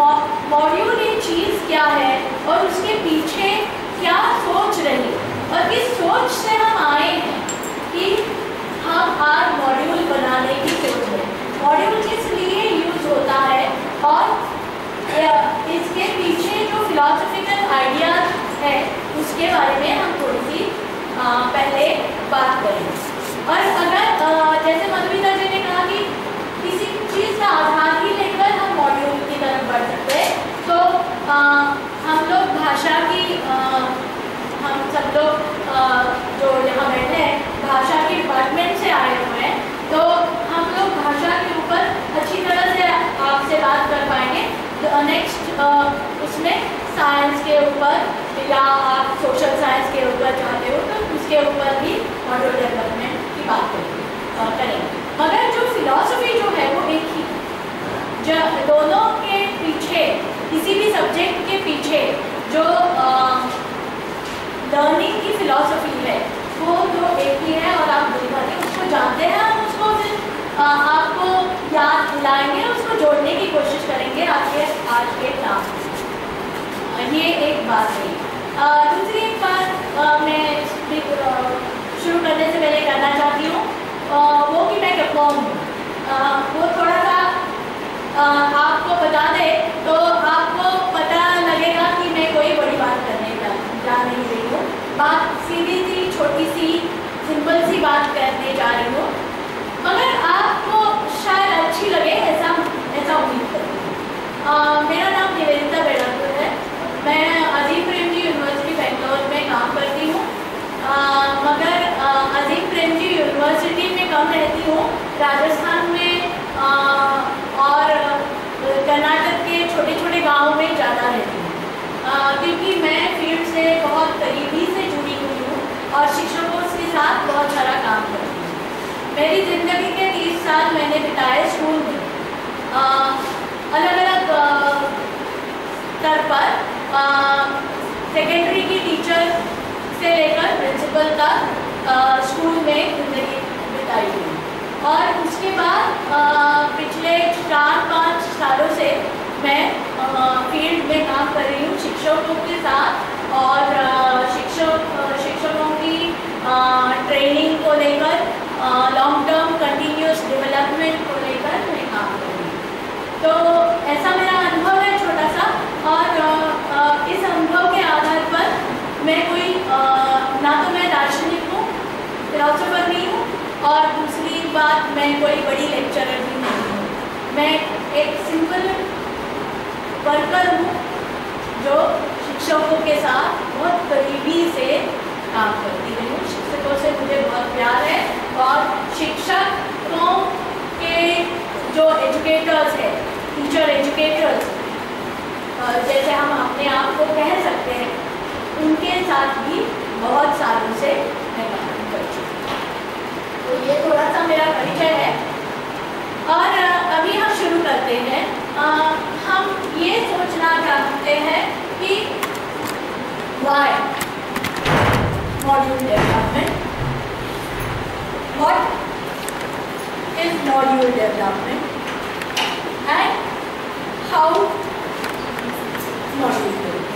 Module एक चीज़ क्या है और उसके पीछे क्या सोच रही और किस सोच से हम आए हैं कि हम आज मॉड्यूल बनाने की सोच रहे हैं। मॉड्यूल किस लिए यूज होता है और इसके पीछे जो फिलॉसफिकल आइडियाज है उसके बारे में हम थोड़ी सी पहले बात करेंगे। और अगर जैसे मधुमिता जी ने कहा कि किसी चीज़ का आधार ही लेकर हम मॉड्यूल की तरफ बढ़ सकते हैं, तो हम लोग भाषा की हम सब लोग जो यहाँ बैठे हैं भाषा के डिपार्टमेंट से आए हुए हैं, तो हम लोग भाषा के ऊपर अच्छी तरह से आपसे बात कर पाएंगे। तो नेक्स्ट उसमें साइंस के ऊपर या आप सोशल साइंस के ऊपर चाहते हो तो उसके ऊपर भी मॉड्यूल डेवलपमेंट की बात करेंगे। मगर जो फिलॉसफी जो है वो एक ही जो दोनों के पीछे किसी भी सब्जेक्ट के पीछे जो लर्निंग की फिलॉसफी है वो तो एक ही है और आप दुनिया उसको जानते हैं, हम उसको फिर आपको याद दिलाएंगे, उसको जोड़ने की कोशिश करेंगे आपके आज के क्लास में। ये एक बात है। दूसरी एक बात मैं शुरू करने से पहले करना चाहती हूँ वो कि मैं क्या हूँ वो थोड़ा सा आपको बता दे तो आपको पता लगेगा कि मैं कोई बड़ी बात करने जा नहीं रही हूँ। बात सीधी सी छोटी सी सिंपल सी बात करने जा रही हूँ, मगर आपको शायद अच्छी लगे ऐसा उम्मीद करती हूँ। मेरा नाम निवेदिता बेड़ापुर है। मैं अजीम प्रेमजी यूनिवर्सिटी बेंगलोर में काम करती हूँ, मगर अजीम प्रेमजी यूनिवर्सिटी में कम रहती हूँ, राजस्थान में और कर्नाटक के छोटे छोटे गाँव में ज़्यादा रहती हूँ, क्योंकि मैं फील्ड से बहुत करीबी से जुड़ी हुई हूँ और शिक्षकों के साथ बहुत सारा काम करती हूँ। मेरी ज़िंदगी के 30 साल मैंने बिताए स्कूल में अलग अलग स्तर पर, सेकेंडरी की टीचर से लेकर प्रिंसिपल तक स्कूल में ज़िंदगी बिताई हुई। और उसके बाद पिछले 4-5 सालों से मैं फील्ड में काम कर रही हूँ शिक्षकों के साथ और शिक्षकों की ट्रेनिंग को लेकर, लॉन्ग टर्म कंटिन्यूस डेवलपमेंट को लेकर मैं काम कर रही हूँ। तो ऐसा मेरा अनुभव है छोटा सा, और इस अनुभव के आधार पर मैं कोई ना तो मैं दार्शनिक हूँ, फिलोसोफर नहीं हूँ, और दूसरी बात मैं कोई बड़ी लेक्चरर भी नहीं हूँ। मैं एक सिंपल वर्कर हूँ जो शिक्षकों के साथ बहुत करीबी से काम करती रही हूँ। शिक्षकों से मुझे बहुत प्यार है और शिक्षकों के जो एजुकेटर्स हैं, टीचर एजुकेटर्स जैसे हम अपने आप को कह सकते हैं, उनके साथ भी बहुत सालों से मैं काम कर चुकी हूँ। तो ये थोड़ा सा मेरा परिचय है और अभी हम शुरू करते हैं। हम ये सोचना चाहते हैं कि why module development, what is module development and how module development.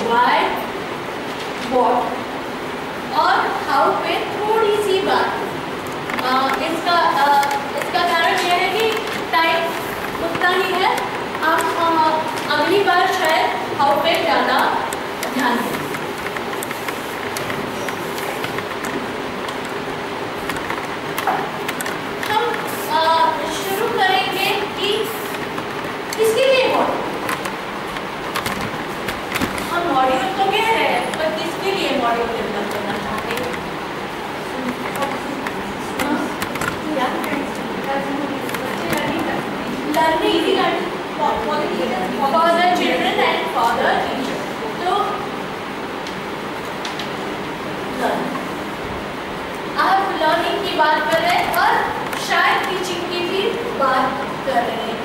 Why, what और how पे थोड़ी सी बात। इसका कारण यह है कि टाइम उतना ही है, हम अगली बार शायद how पे ज़्यादा ध्यान दें। हम शुरू करेंगे कि किसके लिए मॉड्यूल, हम मॉड्यूल तो कह रहे हैं पर किसके लिए मॉड्यूल डेवलप करना चाहते हैं। Learning for the children and for the teacher. तो आप लर्निंग की बात कर रहे हैं और शायद टीचिंग की भी बात कर रहे हैं।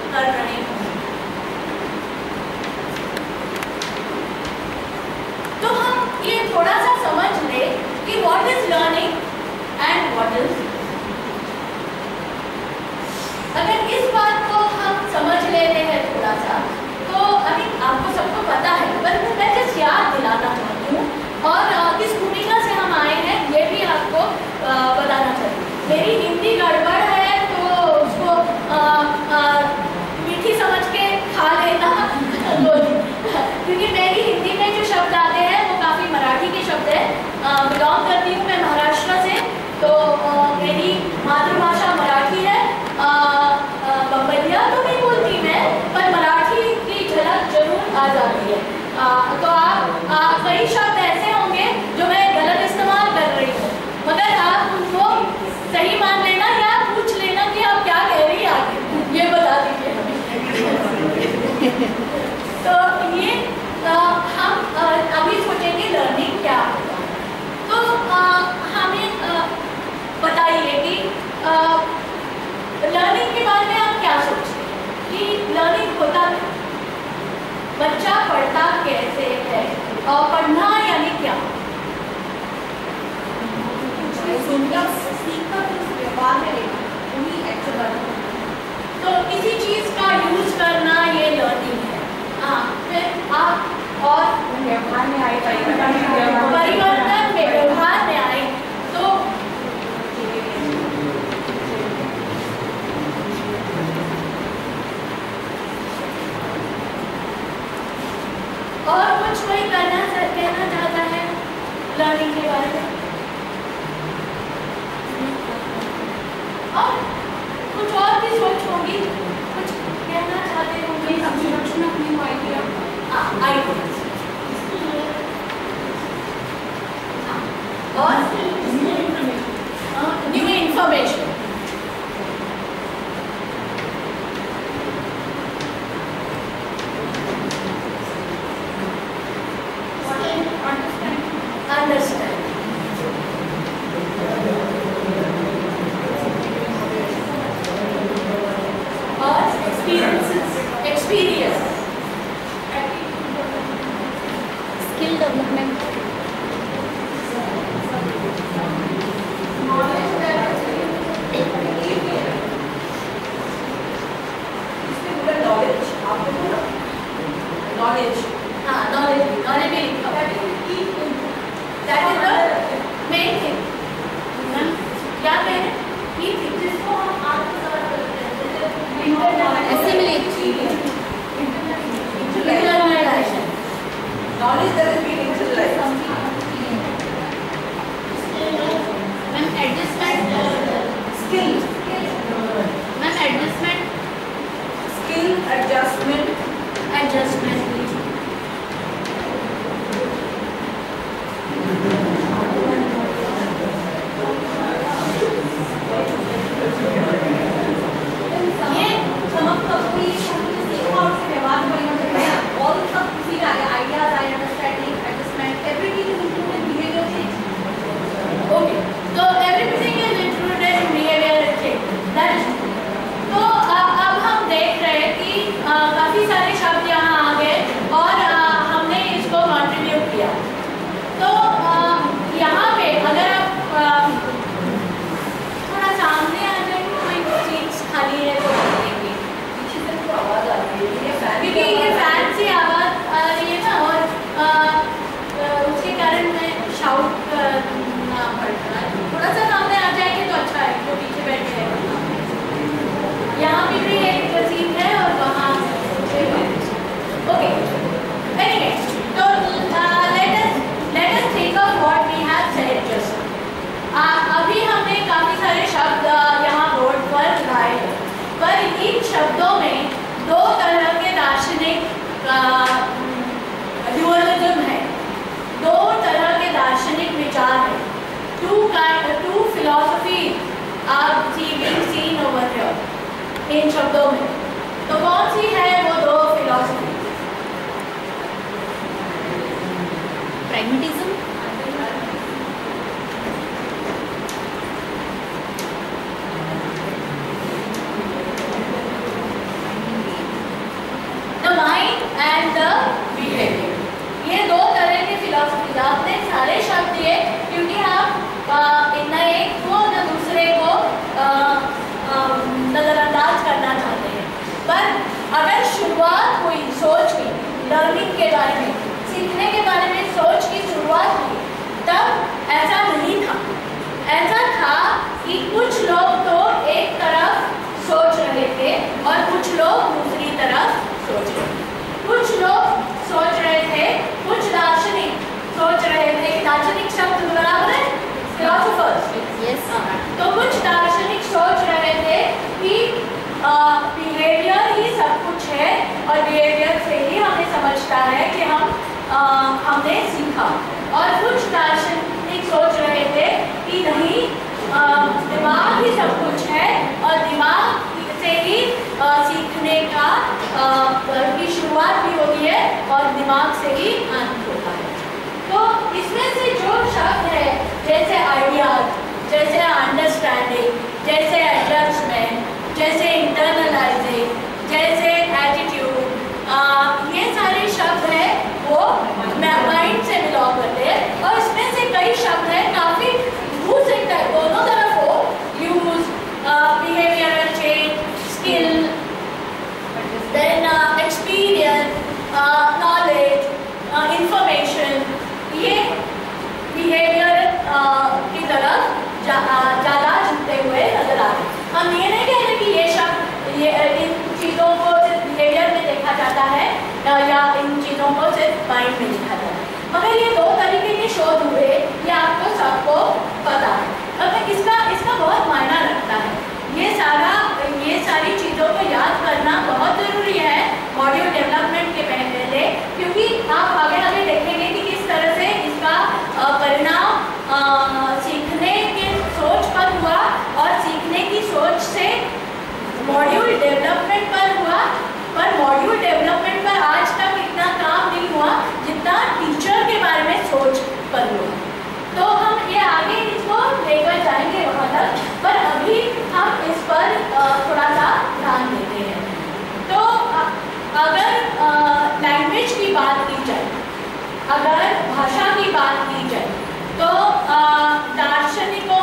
तो हम ये थोड़ा सा समझ ले कि what is learning and what is, अगर इस बात को हम समझ लेते हैं थोड़ा सा, तो अभी आपको सबको पता है, पर मैं जस्ट याद दिलाना चाहती हूँ और किस भूमिका से हम आए हैं ये भी आपको बताना चाहिए। मेरी हिंदी गड़बड़ है तो उसको मीठी समझ के खा लेना क्योंकि मेरी हिंदी में जो शब्द आते हैं वो काफ़ी मराठी के शब्द है। बिलोंग करती हूँ मैं महाराष्ट्र से, तो मेरी मातृभाषा मराठी है। बम्बैया तो नहीं बोलती मैं, पर मराठी की झलक जरूर आ जाती है। तो आप कई शब्द ऐसे होंगे जो मैं गलत इस्तेमाल कर रही हूँ, मगर आप उनको सही मान लेना या पूछ लेना कि आप क्या कह रही हैं आगे, ये बता दीजिए हमें। तो ये हम अभी सोचेंगे लर्निंग क्या होगा। तो हमें बताइए कि लर्निंग के बारे में आप क्या सोचते हैं कि लर्निंग होता क्या, बच्चा पढ़ता कैसे है और पढ़ना यानी क्या? तो किसी चीज का यूज करना ये लर्निंग है। हाँ, फिर आप और व्यवहार में आए, परिवर्तन में व्यवहार में आए, तो और कुछ कोई कहना चाहता है लर्निंग के बारे में? और कुछ और भी सोच होगी, कुछ कहना चाहते होंगे अपनी आइडिया। और न्यू इंफॉर्मेशन। Understand. और experiences, experience, skill development, knowledge knowledge, हाँ knowledge भी लिखा है। That is the main thing. क्या कह रहे हैं? ये thing जिसको हम आपको समझ करते हैं, assimilate, internalization, knowledge that is being internalized. When adjustment, skill, when adjustment, skill adjustment. शब्दों में दो तरह के दार्शनिक ड्यूअलिज्म है, दो तरह के दार्शनिक विचार है। Two philosophy are being seen over here इन शब्दों में। तो कौन सी है वो दो फिलॉसफी? प्रैग्मेटिज्म, के बारे में, सीखने के बारे में सोच की शुरुआत की, तब ऐसा नहीं था। ऐसा था कि कुछ लोग तो एक तरफ सोच रहे थे और कुछ लोग दूसरी तरफ सोच रहे थे। कुछ लोग सोच रहे थे, कुछ दार्शनिक सोच रहे थे, दार्शनिक शब्द बराबर है, फिलोसोफर्स, Yes. तो कुछ दार्शनिक सोच रहे थे कि बिहेवियर ही सब कुछ है और बिहेवियर से ही हमें समझता है कि हमने सीखा। और कुछ दार्शनिक सोच रहे थे कि नहीं, दिमाग ही सब कुछ है और दिमाग से ही सीखने की शुरुआत भी होती है और दिमाग से ही अंत होता है। तो इसमें से जो शब्द है जैसे आइडियाज, जैसे अंडरस्टैंडिंग, जैसे एडजस्टमेंट, जैसे इंटरनलाइजिंग, जैसे एटीट्यूड, ये सारे शब्द हैं वो माइंड से बिलोंग करते हैं। और इसमें से कई शब्द हैं काफ़ी हो सकता है दोनों तरफ हो, use, behavioural change, skill, then experience, knowledge, information, ये बिहेवियर की तरफ ज़्यादा झुकते हुए नजर आ रहे हैं। हम ये नहीं कह रहे कि ये शब्द इन चीज़ों को सिर्फ बिहेवियर में देखा जाता है या इन चीज़ों को सिर्फ माइंड में देखा जाता है, मगर ये दो तरीके के शोध हुए, ये आपको सबको पता है। अब इसका बहुत मायना रखता है। ये सारी चीज़ों को याद करना बहुत ज़रूरी है मॉड्यूल डेवलपमेंट के पहले, क्योंकि आप आगे देखेंगे कि किस तरह से इसका परिणाम सीखने के सोच पर हुआ और सीखने की सोच से मॉड्यूल डेवलपमेंट पर हुआ। पर मॉड्यूल डेवलपमेंट पर आज तक इतना काम नहीं हुआ जितना टीचर के बारे में सोच पर हुआ। तो हम ये आगे इसको लेकर जाएंगे वहाँ तक, पर अभी हम इस पर थोड़ा सा ध्यान देते हैं। तो अगर लैंग्वेज की बात की जाए, अगर भाषा की बात की जाए, तो दार्शनिकों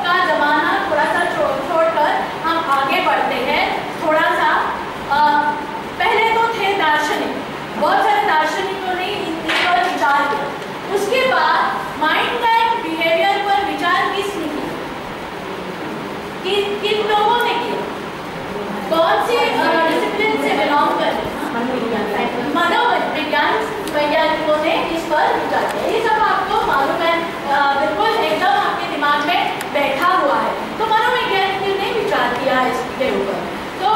का ज़माना थोड़ा सा छोड़कर हम आगे बढ़ते हैं। थोड़ा सा पहले तो थे दार्शनिक, बहुत सारे दार्शनिकों ने इन पर विचार किया। उसके बाद माइंड एंड बिहेवियर पर विचार किसने किया? किन लोगों ने किया? कौन से डिसिप्लिन से बिलोंग करते हैं? मनोविज्ञान वैज्ञानिकों ने इस पर विचार किया। ये सब आपको मालूम है, बिल्कुल एकदम आपके दिमाग में बैठा हुआ है। तो मनोवैज्ञानिकों ने विचार किया इसके ऊपर। तो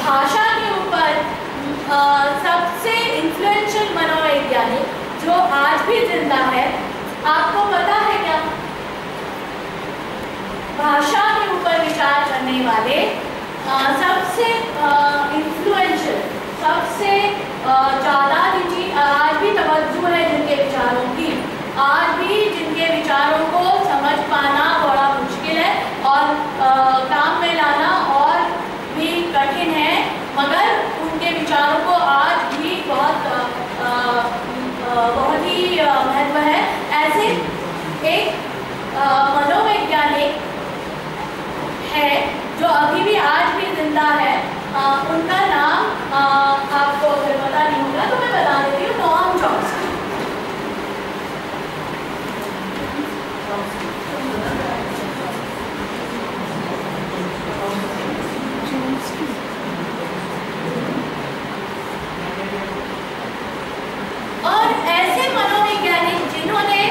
भाषा के ऊपर सबसे इन्फ्लुएंशियल मनोवैज्ञानिक जो आज भी जिंदा है, आपको पता है क्या? भाषा के ऊपर विचार करने वाले सबसे इन्फ्लुएंशियल, सबसे ज़्यादा आज भी तवज्जो है जिनके विचारों की, आज भी जिनके विचारों को समझ पाना बड़ा मुश्किल है और काम में लाना और भी कठिन है, मगर उनके विचारों को आज भी बहुत ही महत्व है। ऐसे एक मनोवैज्ञानिक है जो अभी भी आज भी जिंदा है। उनका नाम आपको अगर पता नहीं होगा तो मैं बता देती हूँ, नोआम चॉम्स्की। और ऐसे मनोवैज्ञानिक जिन्होंने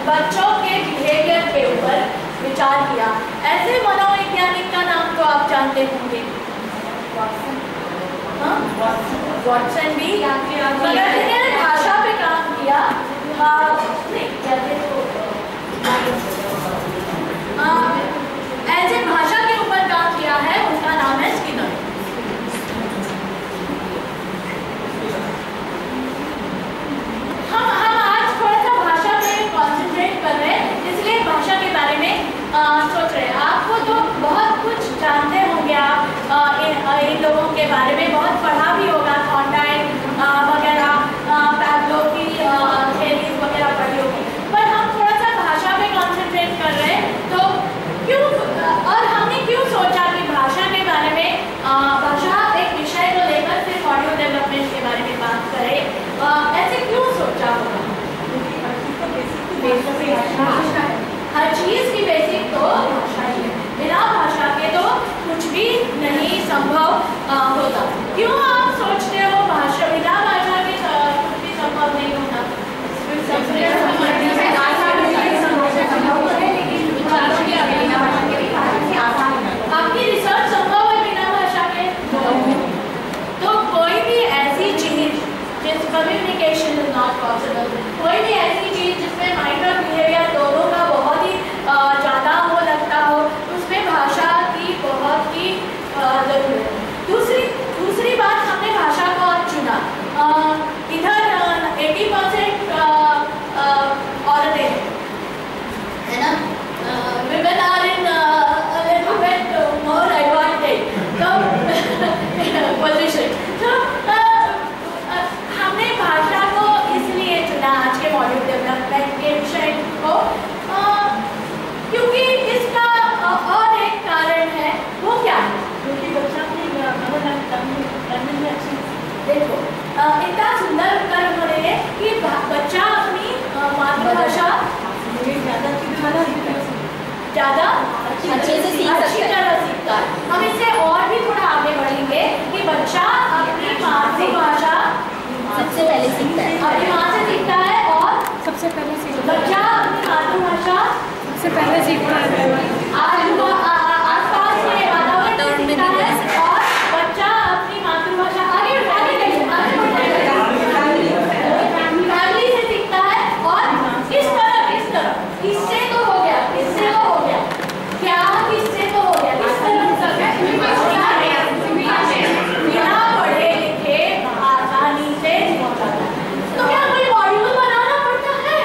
बच्चों के बिहेवियर के ऊपर विचार किया, ऐसे मनोवैज्ञानिक का नाम तो आप जानते होंगे, वॉटसन भी, मगर जिन्होंने भाषा पे काम किया, ऐसे भाषा के ऊपर काम किया है, उनका नाम है स्किनर। हम आज थोड़ा सा भाषा पे कॉन्सेंट्रेट कर रहे हैं, इसलिए भाषा के बारे में सोच रहे हैं। आपको तो बहुत कुछ जानते होंगे, आप इन लोगों के बारे में बहुत पढ़ा भी होगा, थॉर्नडाइक वगैरह, पैवलोव की थ्योरीज वगैरह पढ़ी होगी, पर हम इतना सुंदर उत्तर उन्होंने दिया कि बच्चा अपनी मातृभाषा ज़्यादा अच्छी तरह सीखता है। हम इससे और भी थोड़ा आगे बढ़ेंगे कि बच्चा अपनी मातृभाषा सबसे पहले सीखता है, अपनी माँ से सीखता है और सबसे पहले सीखता है, बच्चा अपनी मातृभाषा सबसे पहले सीखता है, आसपास के वातावरण में सीखता है और बच्चा अपनी मातृभाषा आगे फैमिली से सीखता है। और इस तरह इससे तो हो गया, इससे तो हो गया, क्या किससे तो हो गया, इस तरह बिना पढ़े लिखे आसानी से सीख जाता है। तो क्या कोई मॉड्यूल बनाना पड़ता है?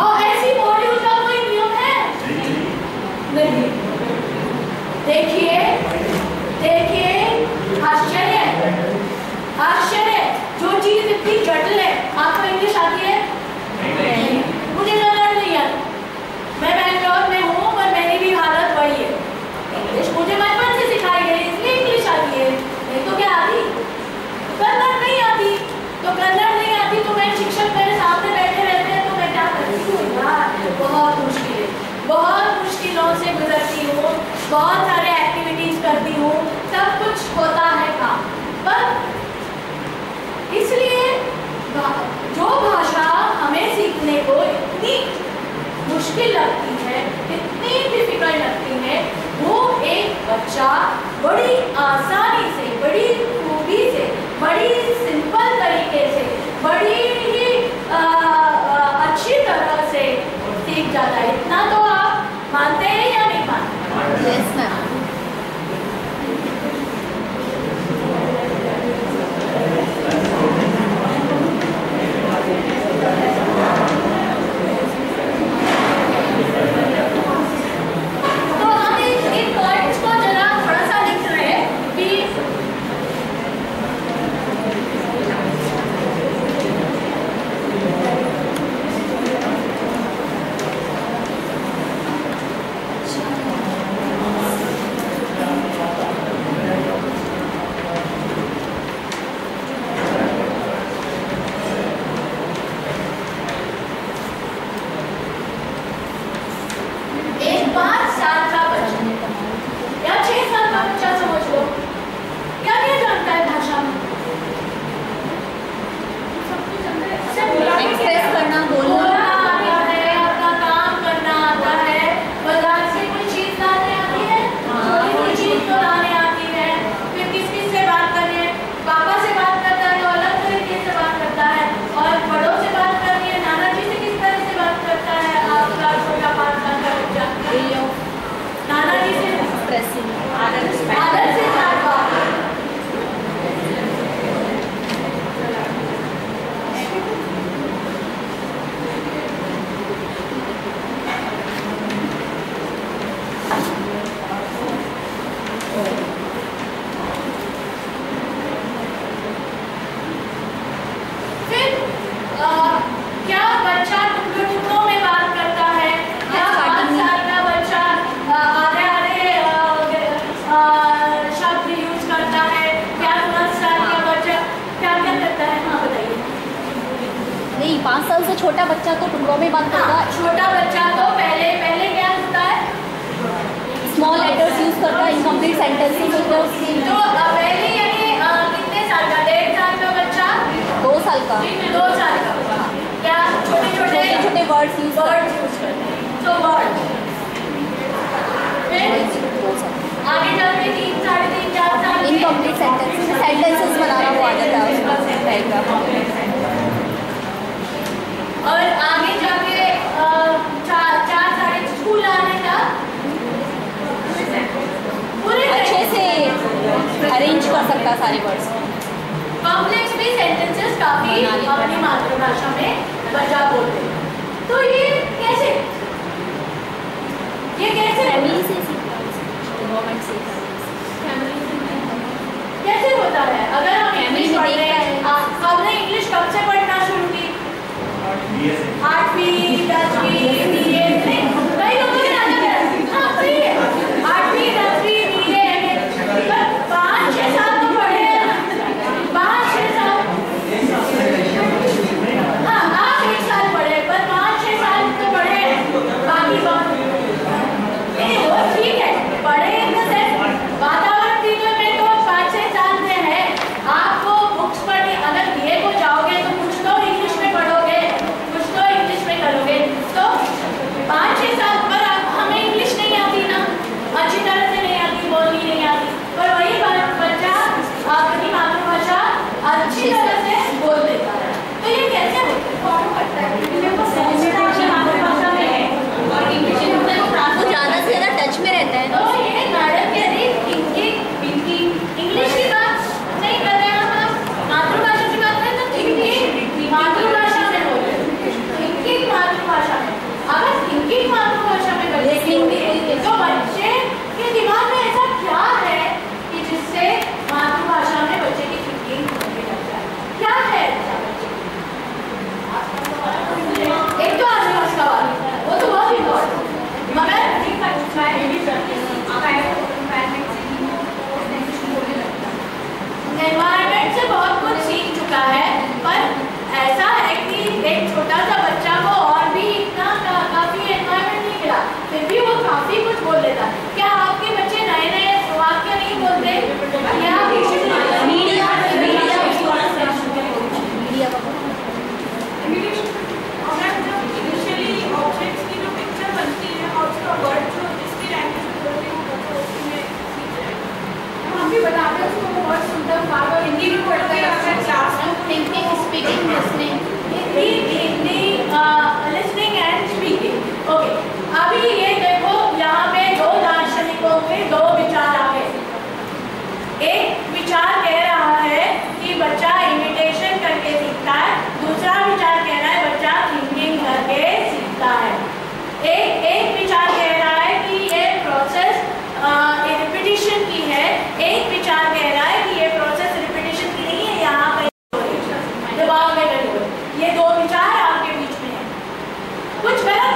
और ऐसी मॉड्यूल का कोई नियम है? नहीं। देखिए देखिए, आश्चर्य, जो चीज इतनी जटिल है। आपको इंग्लिश आती है? मुझे कन्नड़ नहीं आता। मैं बैंगलोर में हूँ पर मेरी भी हालत वही है। इंग्लिश मुझे बचपन से सिखाई गई इसलिए इंग्लिश आती है, नहीं तो क्या आती? कन्नड़ नहीं आती। तो कन्नड़ नहीं आती तो मैं शिक्षक मेरे सामने बैठे रहते हैं तो मैं क्या करती हूँ यार, बहुत मुश्किलों से गुजरती हूँ, बहुत सारे एक्टिविटीज करती हूँ, सब कुछ होता है काम। पर इसलिए जो भाषा हमें सीखने को इतनी मुश्किल लगती है, इतनी डिफिकल्ट लगती है, वो एक बच्चा बड़ी आसानी से, बड़ी खूबी से, बड़ी सिंपल तरीके से, बड़ी ही अच्छी तरह से सीख जाता है। इतना तो आप मानते हैं या नहीं मानते? Yes ma'am. तो हम इन पॉइंट्स को जरा थोड़ा सा लिख रहे हैं कि एक 5 साल का बच्चा या 6 साल का बच्चा समझ लो, क्या क्या जानता है भाषा में? एक्सप्रेस करना, बोलना आता है, अपना काम करना आता है, बाजार से कोई चीज लाने आती है, कोई चीज तो लाने आती है, फिर किस से बात करनी है, पापा से बात करता है तो अलग तरीके से बात करता है, और बड़ों से बात करनी है, नाना जी से किस तरह से बात करता है आपका छोटा 5 साल का बच्चा, नाना जी से आदर से बात फिर क्या बच्चा टुकड़ों में बात करता है? क्या 5 साल का बच्चा आधे शब्द यूज करता है? क्या 10 साल का बच्चा क्या क्या करता है? हाँ बताइए। नहीं, 5 साल से छोटा बच्चा तो टुकड़ों में बात करता है। छोटा बच्चा तो पहले क्या होता है? स्मॉल लेटर्स यूज करता है, इनकम्प्लीट सेंटेंसेस होते हैं उसके। तो पहले यानी कितने साल का? 1.5 साल का बच्चा? 2 साल का। 2 साल का बच्चा क्या छोटे वर्ड्स यूज करते हैं? तो वर्ड आगे जाके 3, 3.5, 4 साल इनकम्प्लीट सेंटेंसेस बनाना वो आ जाता है उसका। और आगे जाके 4 साल स्कूल आने का पूरे अच्छे से अरेंज कर सकता है सारे वर्ड्स। कॉम्प्लेक्स भी सेंटेंसेस काफी अपनी मातृभाषा में बचा बोलते हैं। तो ये कैसे फैमिली से सीखता है, गवर्नमेंट से कैसे होता है? अगर हम इंग्लिश पढ़ रहे हैं, आपने इंग्लिश कब से पढ़ना शुरू की? 8वीं 10वीं BA नहीं, कई लोगों ने आना है, हाँ सही है, 8वीं 10वीं BA 5-6 साल तो पढ़े हैं,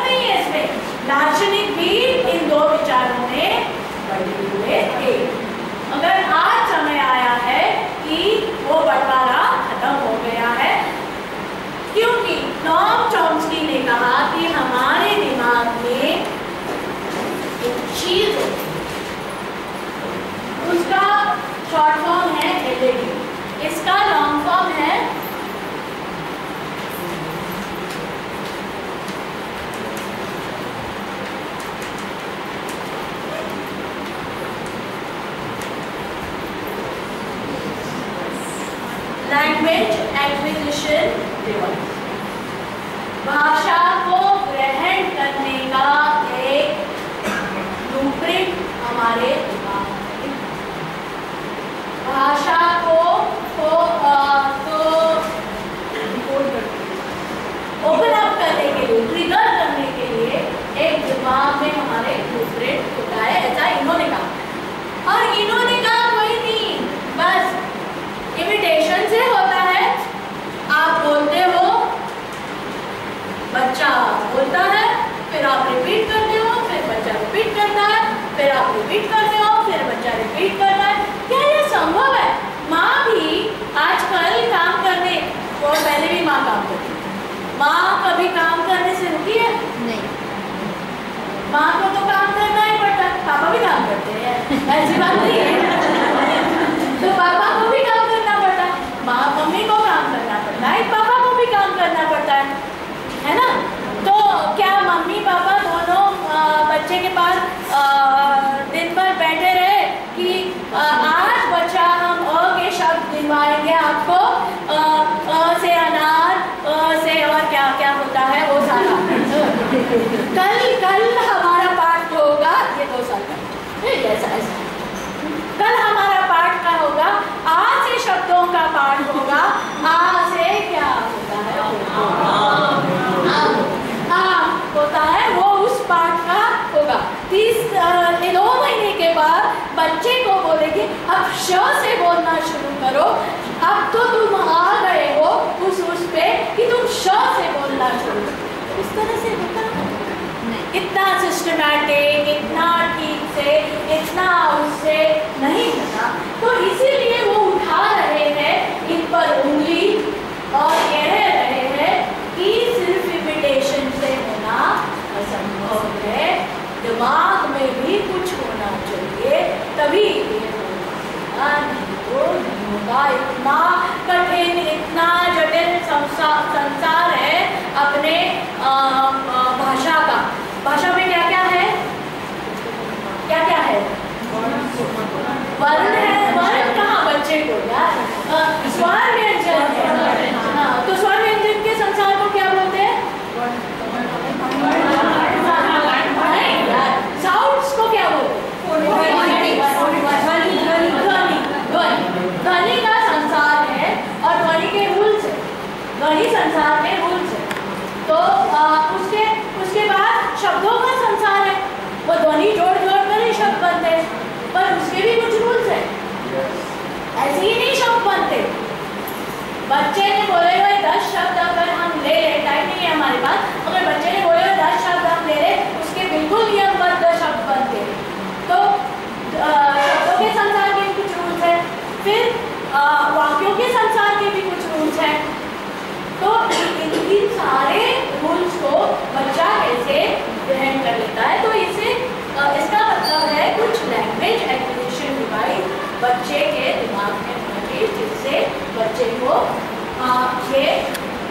नहीं है इसमें, दार्शनिक भी इन दो विचारों में बटे हुए थे। मगर आज समय आया है कि वो बंटवारा खत्म हो गया है, क्योंकि नॉम चॉम्स्की ने कहा कि हमारे दिमाग में एक चीज होती है, उसका शॉर्ट फॉर्म है एलईडी, इसका लॉन्ग फॉर्म है लैंग्वेज एक्विजिशन डिवाइस। भाषा को ग्रहण करने का एक ब्लूप्रिंट हमारे दिमाग में, भाषा को ओपन अप करने के लिए, ट्रिगर करने के लिए एक दिमाग में हमारे ब्लूप्रिंट होता है, ऐसा इन्होंने कहा। और इन्होंने कहा कोई नहीं, बस इमिटेशन से होता है। आप बोलते हो, बच्चा बोलता है, फिर आप रिपीट करते हो, फिर बच्चा रिपीट करता है, फिर आप रिपीट करते हो, फिर बच्चा रिपीट करता है। क्या ये संभव है? माँ भी आजकल काम करने, वो पहले भी माँ काम करती थी, माँ कभी काम करने से रुकी है? नहीं। माँ को तो काम करना ही पड़ता है, पापा भी काम करते हैं, ऐसी बात नहीं है। तो पापा को भी काम करना पड़ता है, माँ मम्मी को काम करना पड़ता है, पापा को भी काम करना पड़ता है ना? तो क्या मम्मी पापा दोनों बच्चे के पास दिन भर बैठे रहे कि आज बच्चा हम अ के शब्द गिनवाएंगे आपको, अ से अनार, से और क्या क्या होता है वो सारा, कल हमारा पाठ होगा, ये 2 साल का ऐसा ऐसा, कल हमारा पाठ का होगा, आ से शब्दों का पाठ होगा, आ से क्या होता है, आम होता है, वो उस पाठ का होगा। 2 महीने के बाद बच्चे को बोलेंगे अब श से बोलना शुरू करो, अब तो तुम आ गए हो उस पे कि तुम श से बोलना शुरू करो। इस तरह से होता है, इतना सिस्टमैटिक, इतना ठीक से, इतना उससे नहीं होता। तो इसीलिए वो उठा रहे हैं इन पर उंगली और कह रहे हैं कि सिर्फ इमिटेशन से होना असंभव है, दिमाग में भी कुछ होना चाहिए, तभी ये होगा, नहीं तो नहीं होगा। इतना कठिन, इतना जटिल संसार है अपने भाषा का। भाषा में क्या क्या है, क्या क्या है? वर्ण है, वर्ण कहाँ बच्चे को यार, स्वर व्यंजन है। हाँ, तो स्वर व्यंजन के संसार को क्या बोलते हैं? साउंड्स को क्या बोलते हैं? ध्वनि का संसार है और ध्वनि के रूल्स है, ध्वनि संसार में रूल्स है। तो उसके बाद शब्दों का संसार है, वो ध्वनि जोड़ कर ही शब्द बनते हैं, पर उसके भी कुछ रूल्स है, ऐसे ही नहीं शब्द बनते। बच्चे ने बोले हुए 10 शब्द अगर हम ले ले, टाइम नहीं है हमारे पास, अगर बच्चे ने बोले हुए 10 शब्द हम ले ले, उसके बिल्कुल नियमबद्ध शब्द बनते। तो शब्दों के संसार के भी कुछ रूल्स है, फिर वाक्यों के संसार के भी कुछ रूल्स हैं। तो इन सारे रूल्स को बच्चा कैसे ग्रहण कर लेता है? तो इसका मतलब है कुछ लैंग्वेज एक्विजिशन डिवाइस बच्चे के दिमाग में होना चाहिए, जिससे बच्चे को ये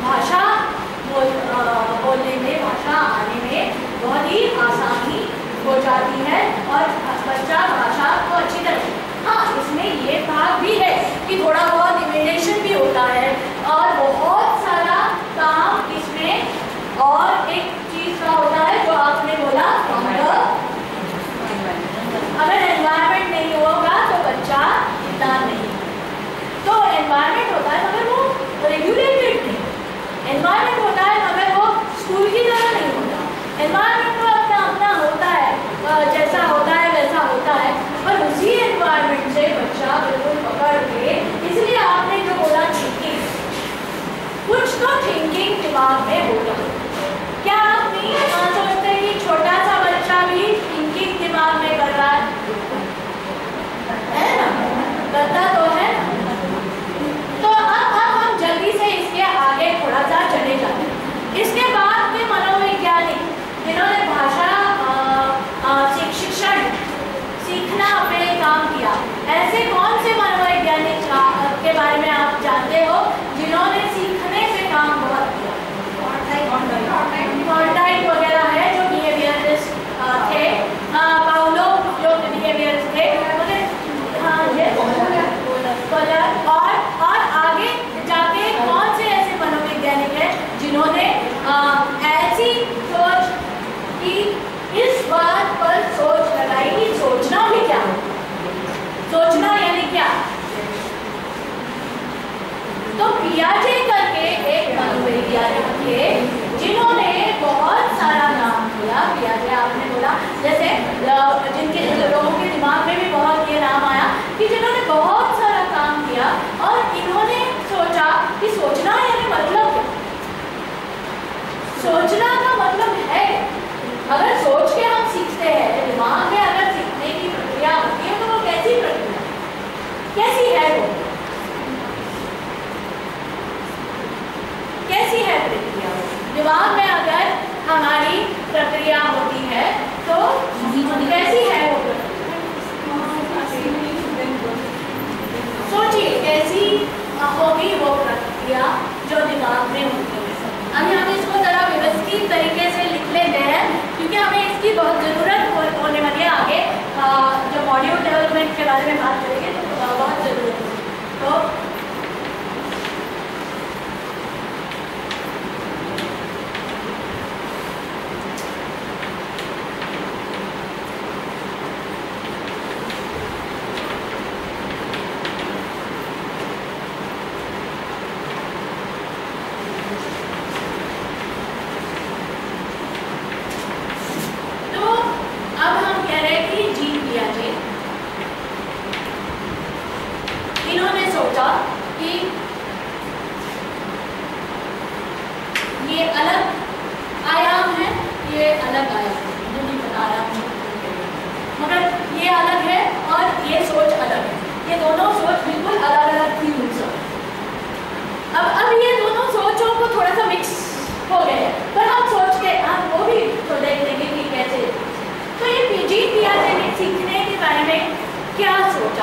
भाषा बोलने में, भाषा आने में बहुत ही आसानी हो जाती है और बच्चा भाषा को अच्छी तरह। हाँ, इसमें ये भाग भी है कि थोड़ा बहुत इमिटेशन भी होता है और बहुत सारा काम इसमें और एक चीज़ का होता है जो आपने बोला, अगर एनवायरनमेंट नहीं होगा तो बच्चा इतना नहीं। तो एनवायरनमेंट होता है मगर वो रेगुलेटेड नहीं, एनवायरनमेंट होता है मगर वो स्कूल की तरह नहीं होता। एनवायरनमेंट तो अपना अपना होता है, जैसा होता है वैसा होता है, पर उसी एनवायरनमेंट से बच्चा बिल्कुल पकड़ के, इसलिए आपने जो बोला थिंकिंग, कुछ तो थिंकिंग दिमाग में होगा। क्या आप नहीं ऐसे कौन से मनोवैज्ञानिक के बारे में आप जानते हो जिन्होंने सीखने पे काम बहुत किया? थॉर्नडाइक वगैरह है जो बिहेवियरिस्ट थे, पाउलो जो बिहेवियरिस्ट थे, हाँ ये और आगे जाके कौन से ऐसे मनोवैज्ञानिक हैं जिन्होंने ऐसी सोच की, इस बात पर सोच लगाई कि सोचना भी क्या है, सोचना यानी क्या। तो पियाजे करके एक मनोवैज्ञानिक थे जिन्होंने बहुत सारा काम किया। पियाजे आपने बोला जैसे जिनके लोगों के दिमाग में भी बहुत ये नाम आया कि जिन्होंने बहुत सारा काम किया और इन्होंने सोचा कि सोचना यानी मतलब क्या, सोचना का मतलब है, अगर सोच के हम सीखते हैं, दिमाग में अगर सीखने की प्रक्रिया होती है तो वो कैसी प्रक्रिया, कैसी है वो, कैसी है प्रक्रिया? दिमाग में अगर हमारी प्रक्रिया होती है तो कैसी है वो प्रक्रिया? सोचिए कैसी होगी वो प्रक्रिया जो दिमाग में होती है। अभी हम इसको जरा व्यवस्थित तरीके से लिख लेते हैं क्योंकि हमें इसकी बहुत ज़रूरत होने वाली है आगे, जो मॉड्यूल डेवलपमेंट के बारे में बात करेंगे तो बहुत ज़रूरत है। तो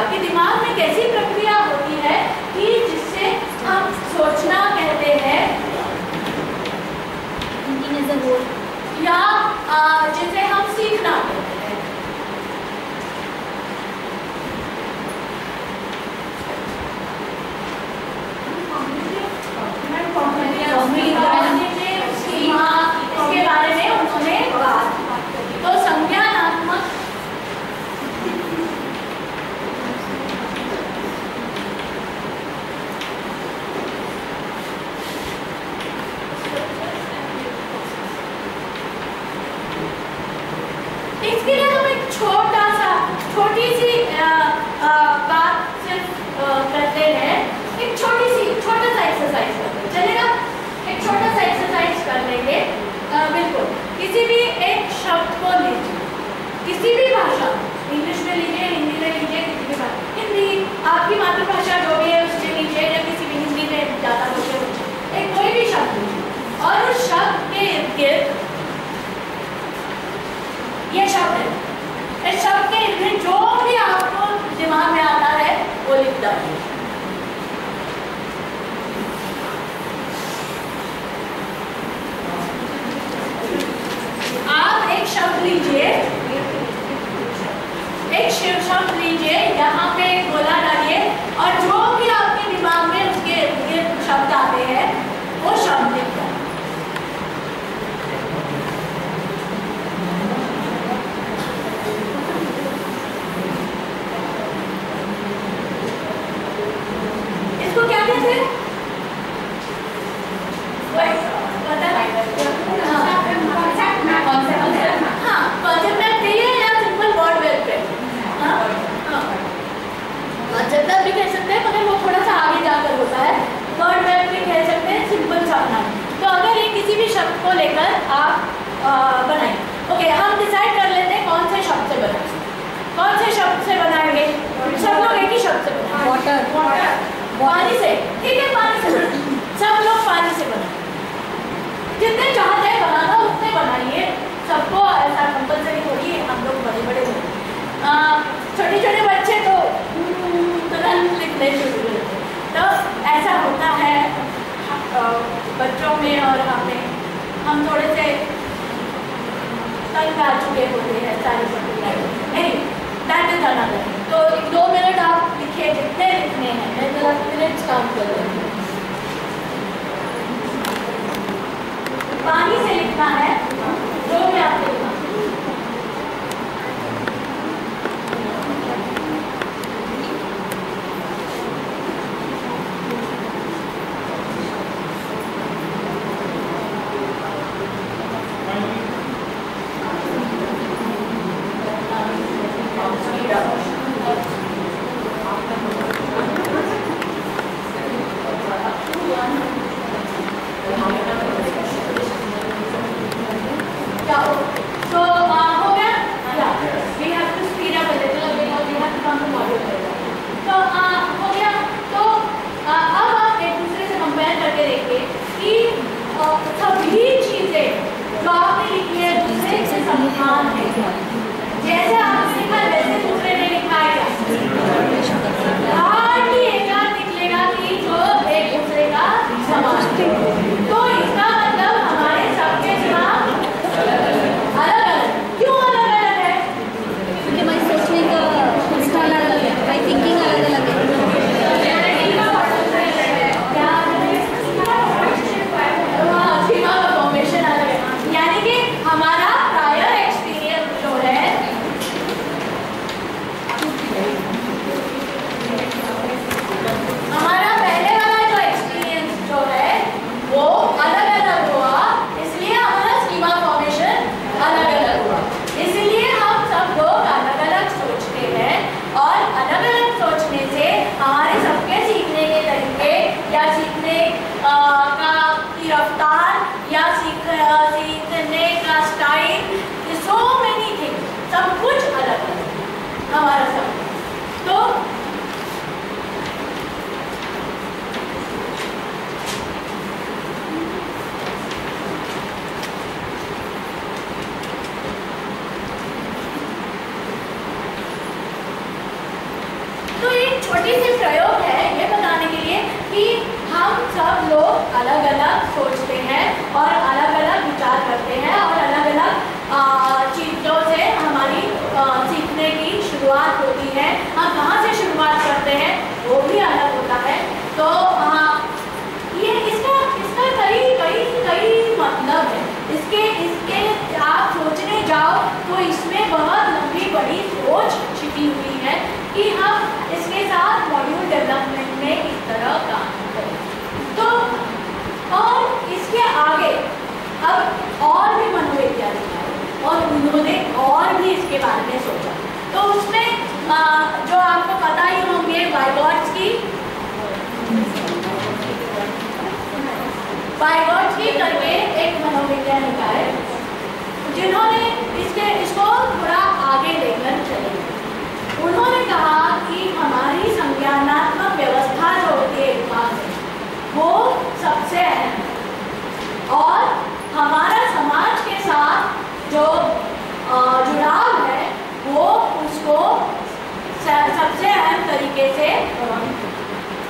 कि दिमाग में कैसी प्रक्रिया होती है कि जिससे हम सोचना कहते हैं या जिसे हम सीखना कहते हैं। इसके बारे में उन्होंने बात की। तो संज्ञानात्मक इसके लिए हम एक छोटी सी बात सिर्फ करते हैं, एक छोटा सा एक्सरसाइज करते हैं, चलेगा? एक छोटा सा एक्सरसाइज कर लेंगे। बिल्कुल किसी भी एक शब्द को लीजिए, किसी भी भाषा, इंग्लिश में लीजिए, हिंदी में लीजिए, किसी भी भाषा, हिंदी आपकी मातृभाषा जो भी है उससे लीजिए या किसी भी हिंदी में ज़्यादा कुछ, एक कोई भी शब्द लीजिए और उस शब्द के इर्द गिर्द ये शब्द है, इस शब्द के इर्द जो भी आपको दिमाग में आता है वो लिख दीजिए। आप एक शब्द लीजिए, शब्द लीजिए, यहाँ पे गोला डालिए और जो भी आपके दिमाग में उसके इर्द गिर्द शब्द आते हैं वो शब्द लिख दीजिए। इसको क्या कहते हैं? कॉन्सेप्ट मैप कहिए या सिंपल वर्ड वेब पे? कॉन्सेप्ट भी कह सकते हैं मगर वो थोड़ा सा आगे जाकर होता है। वर्ड वेब भी कह सकते हैं, सिंपल सा बनाना। तो अगर ये किसी भी शब्द को लेकर आप बनाएं, ओके, हम डिसाइड कर लेते हैं कौन से शब्द से बनाएंगे। कौन से शब्द से बनाएंगे? सब लोग एक ही शब्द से बनाएंगे। वाटर, पानी से, ठीक है, पानी से सब लोग पानी से बनाएंगे। जितने चाहते हैं बनाना उतने बनाइए, सबको ऐसा कंपलसरी थोड़ी है। हम लोग बड़े छोटे छोटे बच्चे तो बच्चों में और हम थोड़े से तंग आ चुके होते हैं सारी प्रक्रिया। नहीं, दैट इज अनदर। तो 2 मिनट आप लिखे, जितने लिखने हैं, मैं 10 मिनट काउंट कर रही हूँ। पानी से लिखना है जो भी आपको लिखना। जैसे आपने लिखा वैसे दूसरे ने लिखा है, हार्डली एक आध निकलेगा कि जो एक दूसरे का समान। तो इसका मतलब हमारे सबके दिमाग अलग अलग। क्यों अलग अलग है? क्योंकि हमारी सोचने का तरीका अलग अलग है, हमारी थिंकिंग अलग अलग है। सीमा का फॉर्मेशन अलग है, यानी कि हमारा प्रायर एक्सपीरियंस जो है हमारा पहले वाला जो एक्सपीरियंस जो है वो अलग अलग हुआ, इसलिए हमारा स्कीमा फॉर्मेशन अलग अलग हुआ। इसलिए हम सब लोग अलग अलग सोचते हैं और अलग अलग सोचने से हमारे सबके सीखने के तरीके या सीखने की रफ्तार या सीखने का स्टाइल, सो मेनी थिंग्स, सब कुछ अलग अलग हमारा सब। तो एक छोटी सी प्रयोग है ये बताने के लिए कि हम सब लोग अलग अलग सोचते हैं और अलग अलग विचार करते हैं और अलग अलग चीज़ों से हमारी सीखने की शुरुआत होती है। हम कहाँ से शुरुआत करते हैं वो भी अलग होता है। तो ये इसका कई मतलब है। इसके आप सोचने जाओ तो इसमें बहुत लंबी बड़ी सोच छिपी हुई है कि हम इसके साथ मॉड्यूल डेवलपमेंट में इस तरह काम करें। तो और इसके आगे अब और भी मनोवैज्ञानिक आए और उन्होंने और भी इसके बारे में सोचा। तो उसमें जो आपको पता ही होंगे वाइगोट्स्की करके एक मनोवैज्ञानिक आए जिन्होंने इसको थोड़ा आगे लेकर चले। उन्होंने कहा कि हमारी संज्ञानात्मक व्यवस्था जो होती है दिमाग में वो सबसे अहम है और हमारा समाज के साथ जो जुड़ाव है वो उसको सबसे अहम तरीके से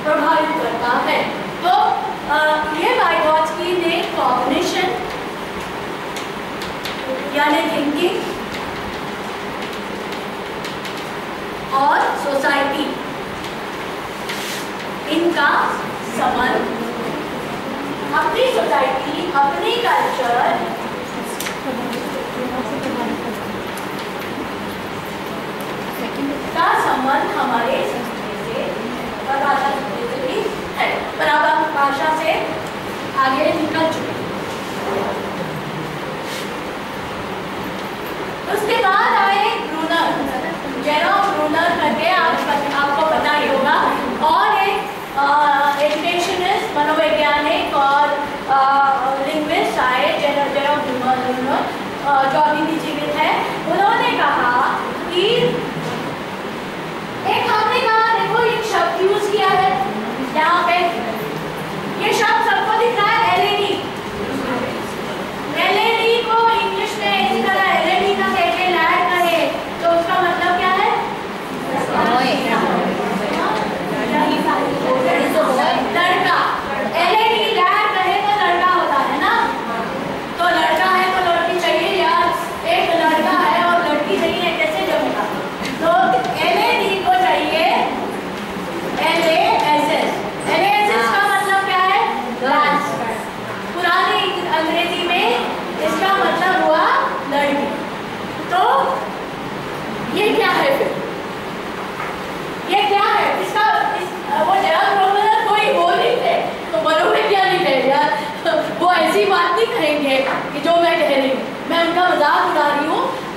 प्रभावित करता है। तो ये वाइगोट्स्की ने कॉग्निशन यानी थिंकिंग और सोसाइटी, इनका संबंध, अपनी सोसाइटी, अपनी कल्चर का संबंध हमारे संस्कृति से और भाषा से भी है, पर अब हम भाषा से आगे निकल चुके। उसके बाद आए ब्रूनर, जेरोम ब्रूनर करके आपको पता ही होगा, और एक एजुकेशनिस्ट, मनोवैज्ञानिक और लिंग्विस्ट आए जेरोम ब्रूनर, जो अभी भी जीवित है। उन्होंने कहा कि हमने कहा देखो एक शब्द यूज किया है यहाँ पे, ये शब्द सबको दिख रहा है LED। LED को इंग्लिश में इस तरह LED का कहते लैड कहे तो उसका मतलब क्या है? लड़का। LED लैड कहे तो लड़का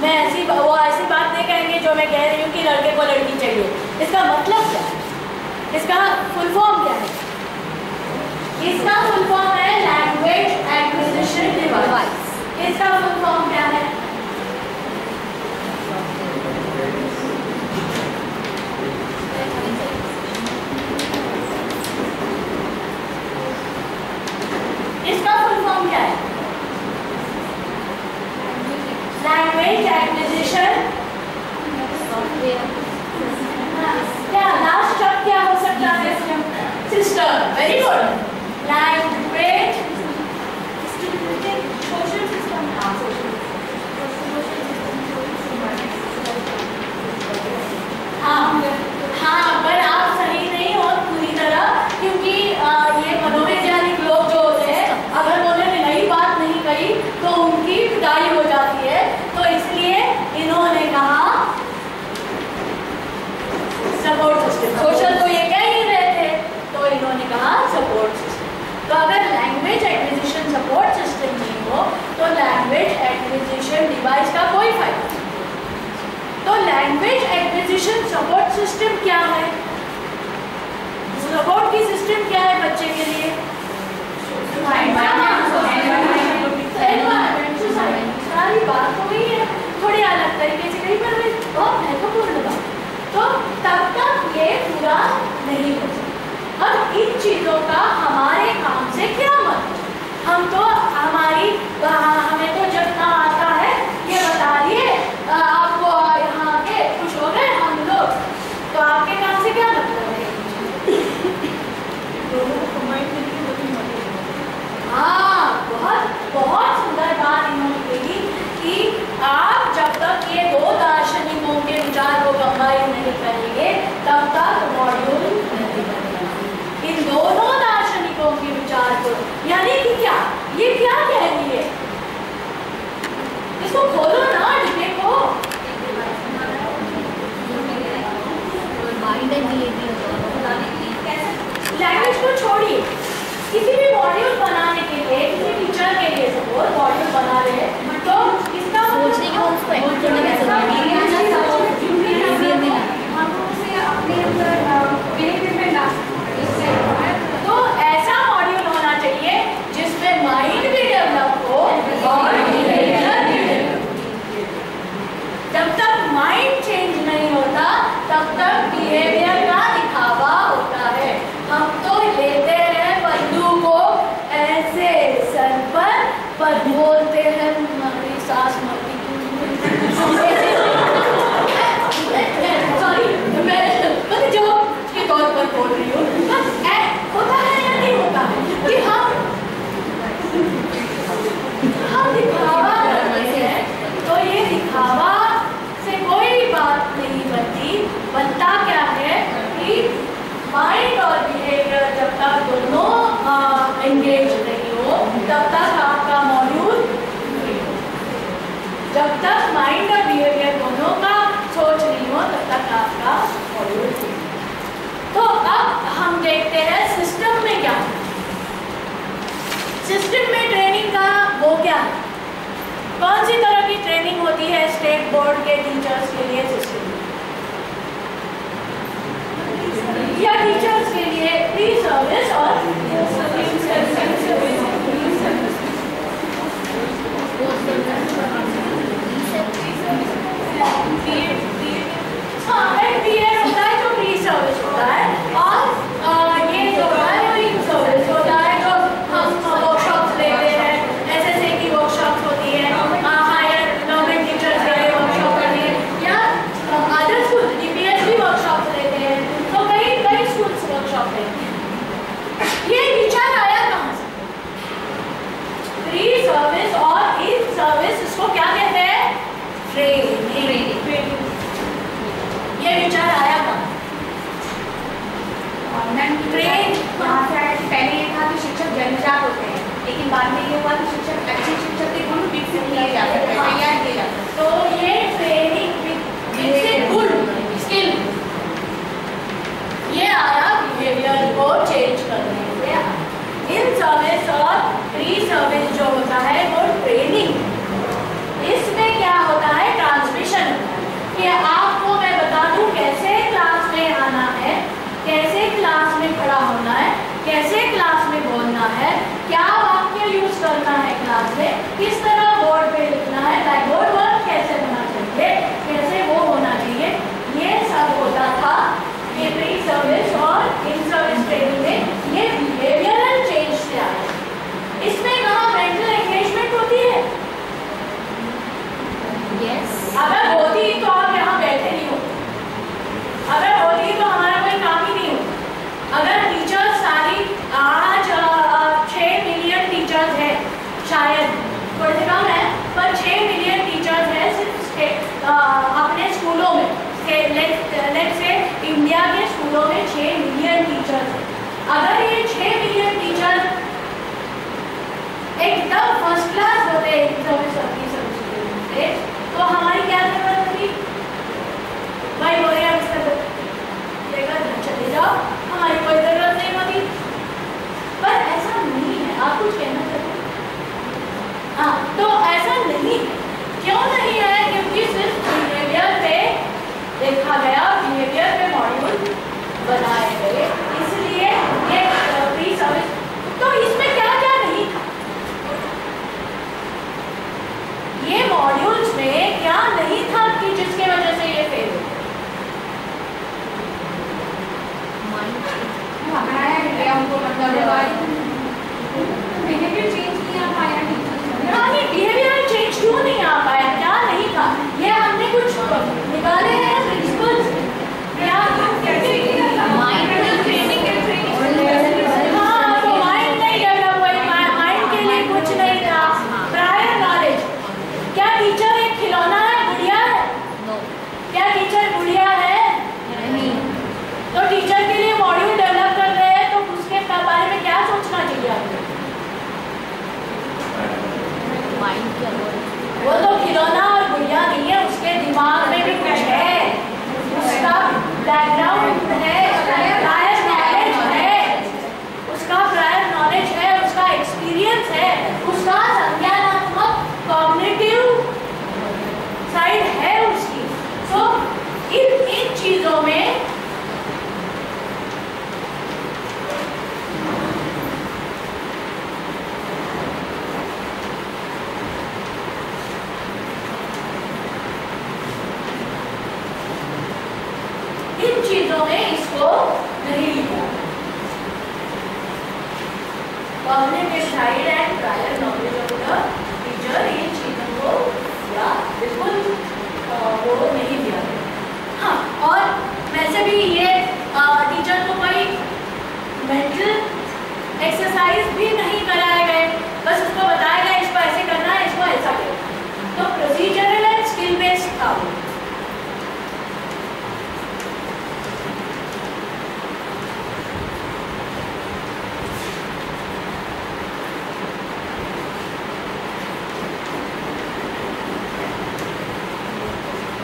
मैं वो ऐसी बात नहीं कहेंगे जो मैं कह रही हूँ कि लड़के को लड़की चाहिए। इसका मतलब क्या है, इसका फुल फॉर्म क्या है? इसका फुल फॉर्म है लैंग्वेज एक्विजिशन डिवाइस। इसका फुल फॉर्म क्या है? इसका फुल फॉर्म क्या है? लैंग्वेज एक्विजिशन क्या लास्ट शब्द क्या हो सकता है? System. Very good. Language social system. हाँ, पर आप सही नहीं हो पूरी तरह, क्योंकि ये मनोवैज्ञानिक लोग जो होते हैं, अगर उन्होंने नई बात नहीं कही तो उनकी पिटाई हो जाती है। तो इसलिए इन्होंने कहा सपोर्ट सिस्टम। सोशल तो ये कह ही रहे थे, तो इन्होंने कहा सपोर्ट सिस्टम। तो अगर लैंग्वेज एक्विजिशन सपोर्ट सिस्टम नहीं हो तो लैंग्वेज एक्विजिशन डिवाइस का कोई फायदा नहीं। तो लैंग्वेज एक्विजिशन सपोर्ट सिस्टम क्या है? सपोर्ट की सिस्टम क्या है बच्चे के लिए? सारी बात हो गई है, थोड़ी अलग तरीके से कहीं पर बहुत महत्वपूर्ण बात। तो तब तक ये पूरा नहीं हो सकता। अब इन चीजों का हमारे काम से क्या मतलब? हम तो हमें तो जितना आता है ये बता दिए, आपको यहाँ आके खुश हो गए हम लोग, तो आपके काम से क्या मतलब है? हाँ, बहुत बहुत सुंदर बात इन्होंने कही कि आप जब तक ये दो दार्शनिकों के विचार को कंबाइन नहीं करेंगे तब तक मॉड्यूल नहीं बनेगा। इन दोनों दार्शनिकों के विचार को, यानी कि क्या ये क्या कह रही है? इसको खोलो ना, देखो। लैंग्वेज को छोड़िए, किसी भी मॉड्यूल बनाने के लिए, किसी टीचर के लिए सपोज मॉड्यूल बना रहे हैं तो इसका सोचने की उसको एक्ट करने की जरूरत है। तो ऐसा मॉड्यूल होना चाहिए जिसमें माइंड भी डेवलप हो और बिहेवियर भी डेवलप। जब तक माइंड चेंज नहीं होता तब तक बिहेवियर का दिखावा होता है। हम तो लेते हैं बंदू को ऐसे सर पर बोलते हैं हमारी सास मम्मी सॉरी मैं जो के तौर पर बोल रही हूँ। होता है या नहीं होता है कि हम दिखावा करते हैं, तो ये दिखावा से कोई बात नहीं बनती। बनता क्या है कि माइंड और बिहेवियर जब तक दोनों एंगेज नहीं हो तब तक आपका मॉड्यूल, जब तक माइंड और बिहेवियर दोनों का सोच नहीं हो तब तक आपका मॉड्यूल। तो अब हम देखते हैं सिस्टम में क्या है। सिस्टम में ट्रेनिंग का वो क्या है, कौन सी तरह की ट्रेनिंग होती है स्टेट बोर्ड के टीचर्स के लिए? सिस्टम या टीचर्स के लिए प्री सर्विस और बीएड होता है जो प्री सर्विस होता है, और ये जो है प्री सर्विस होता है जो हम वर्कशॉप्स लेते हैं, एसएसए की वर्कशॉप्स होती है, हायर गवर्नमेंट टीचर जब फर्स्ट क्लास होते हैं तो हमारी क्या जरूरत होगी? भाई बोरिया लेकर चले जाओ, हमारी कोई जरूरत नहीं होती। पर ऐसा नहीं है, आप कुछ कहना चाहते हैं? हाँ, तो ऐसा नहीं है। क्यों नहीं है? क्योंकि सिर्फ बिहेवियर पे देखा गया, बिहेवियर पे मॉड्यूल बनाए गए, इसलिए ये प्री सर्विस। तो इसमें क्या क्या नहीं था? ये मॉड्यूल्स में क्या नहीं था कि जिसके वजह से ये फेल हो? हमको बिहेवियर चेंज नहीं आ पाया, बिहेवियर चेंज क्यों नहीं आ पाया? क्या नहीं था? ये हमने कुछ निकाले हैं प्रिंसिपल्स, क्या माइंड ट्रेनिंग के ट्रेनिंग। हाँ, तो माइंड नहीं डेवलप हुआ, माइंड के लिए कुछ नहीं था। प्रायर नॉलेज, क्या टीचर एक खिलौना है, गुड़िया है? क्या टीचर गुड़िया है? नहीं। तो टीचर के लिए मॉड्यूल डेवलप कर रहे हैं, तो उसके बारे में क्या सोचना चाहिए आपको? वो तो खिलौना और गुड़िया नहीं है, उसके दिमाग में भी कुछ है, उसका बैकग्राउंड है, प्रायर नॉलेज है, उसका प्रायर नॉलेज है, उसका एक्सपीरियंस है, उसका संज्ञानात्मक कॉग्निटिव साइड है उसकी। सो इन चीजों में इसको नहीं लिखा। Cognitive side and prior knowledge of the teacher, इन चीजों को या बिल्कुल वो नहीं दिया। हाँ, और वैसे भी ये टीचर को कोई मेंटल एक्सरसाइज भी नहीं कराए गए, बस उसको बताया गया इसको ऐसे करना है, इसको ऐसा करना। तो प्रोसीजरल एंड स्किल बेस्ड था।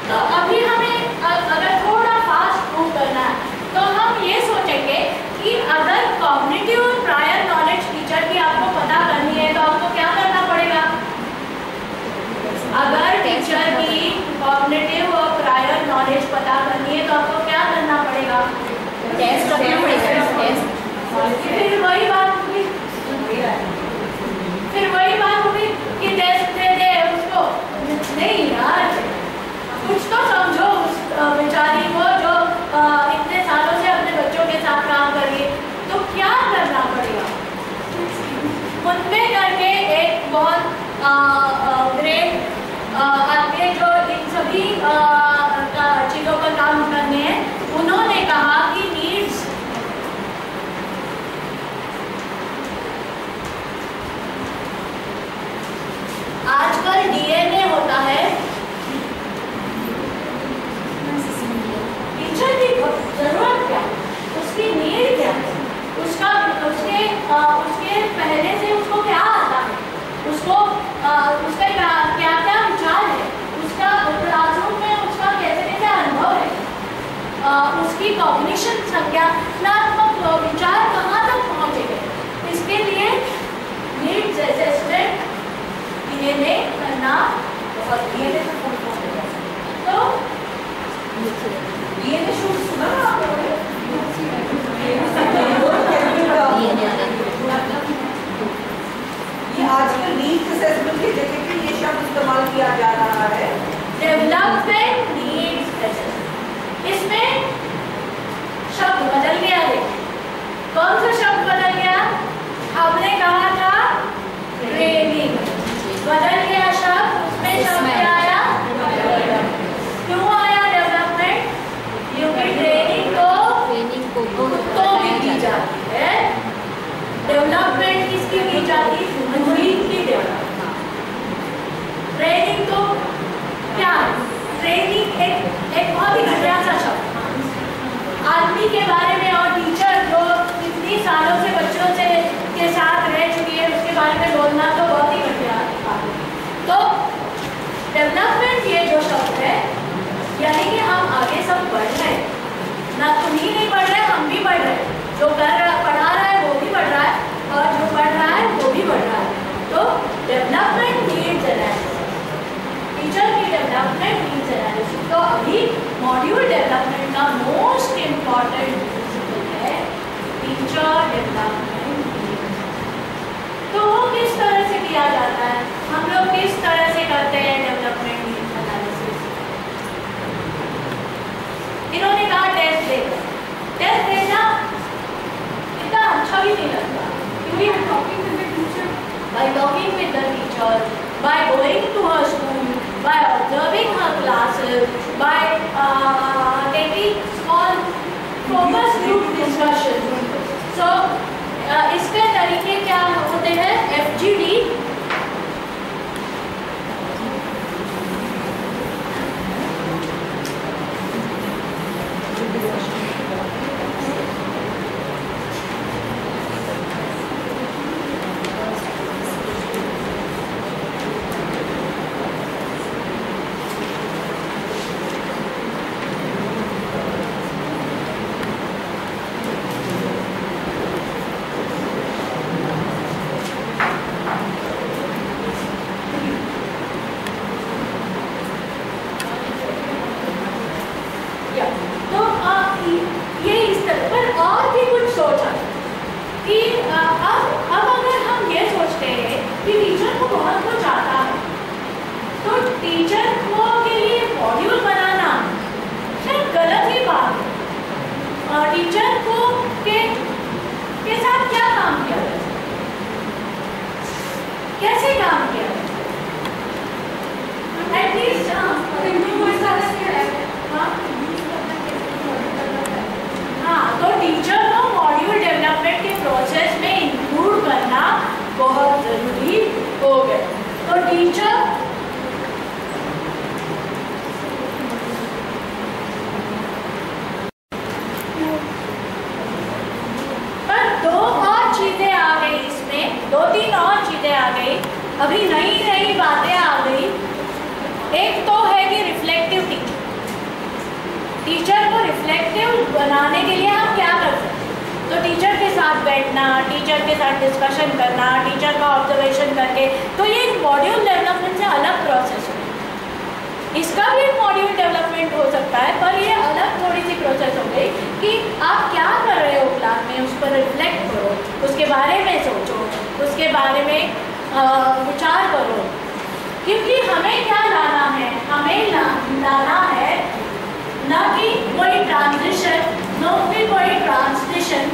तो अभी हमें अगर थोड़ा फास्ट मूव करना है तो हम ये सोचेंगे कि अगर कॉग्निटिव और प्रायर नॉलेज टीचर की आपको पता करनी है तो आपको क्या करना पड़ेगा? अगर टीचर की कॉग्निटिव और प्रायर नॉलेज पता करनी है तो आपको क्या करना पड़ेगा? टेस्ट करना पड़ेगा। फिर वही बात होगी, कि टेस्ट दे दे उसको। नहीं यार, कुछ तो समझो उस बेचारी को जो इतने सालों से अपने बच्चों के साथ काम कर रही है। तो क्या करना पड़ेगा? उनमें करके एक बहुत ग्रेट आगे जो इन सभी चीज़ों पर काम करने हैं, उन्होंने कहा कि नीड्स आजकल डीएनए होता है, टीचर की जरूरत क्या, उसकी नीड क्या है, उसके पहले से उसको क्या आता है, उसको उसका क्या क्या विचार है, उसका क्लासरूम में उसका कैसे कैसे अनुभव है, उसकी कॉग्निशन संज्ञानात्मक विचार कहाँ तक पहुँचेंगे। इसके लिए नीड्स असेसमेंट डीएनए करना बहुत डीएनए तो डीएनए शूट सुना आपने? ये आजकल नीड्स असेसमेंट की जगह पे ये शब्द इस्तेमाल किया जा रहा है, डेवलपमेंट नीड्स असेसमेंट। इसमें शब्द बदल गया है। कौन सा शब्द बदल गया? हमने कहा था ट्रेनिंग, बदल गया शब्द, उसमें शब्द क्या आया? क्यों आया डेवलपमेंट? क्योंकि ट्रेनिंग तो भी की जाती है। डेवलपमेंट किसकी की जाती है? ह्यूमन बीइंग की डेवलपमेंट। ट्रेनिंग तो क्या है? ट्रेनिंग एक बहुत ही घटिया सा शब्द आदमी के बारे में, और टीचर जो इतनी सालों से बच्चों से के साथ रह चुकी है उसके बारे में बोलना तो बहुत ही सब बढ़ रहे हैं, ना तुम ही नहीं पढ़ रहे, हम भी पढ़ रहे हैं, जो पढ़ा रहा है वो भी पढ़ रहा है और जो पढ़ रहा है वो भी पढ़ रहा है। तो डेवलपमेंट नीड्स एनालिसिस, टीचर की डेवलपमेंट नीड्स एनालिसिस। तो अभी मॉड्यूल डेवलपमेंट का मोस्ट इम्पॉर्टेंट है टीचर डेवलपमेंट नीड्स। तो वो किस तरह से किया जाता है, हम लोग किस तरह से करते हैं डेवलपमेंट नीड्स एनालिसिस। इन्होंने कहा टेस्ट देना, टेस्ट देना इतना अच्छा भी नहीं लगता, क्योंकि by talking with the teacher, by going to her school, by observing her classes, by taking small focus group discussion. So इसके तरीके क्या होते हैं, FGD, अभी नई नई बातें आ गई। एक तो है कि रिफ्लेक्टिव टीचिंग, टीचर को रिफ्लेक्टिव बनाने के लिए हम क्या कर सकते हैं, तो टीचर के साथ बैठना, टीचर के साथ डिस्कशन करना, टीचर का ऑब्जर्वेशन करके, तो ये मॉड्यूल डेवलपमेंट से अलग प्रोसेस है। इसका भी मॉड्यूल डेवलपमेंट हो सकता है, पर ये अलग थोड़ी सी प्रोसेस हो गई कि आप क्या कर रहे हो क्लास में, उस पर रिफ्लेक्ट करो, उसके बारे में सोचो, उसके बारे में विचार करो, क्योंकि हमें क्या लाना है, हमें लाना है न कि कोई ट्रांजिशन, न कि कोई ट्रांसलेशन,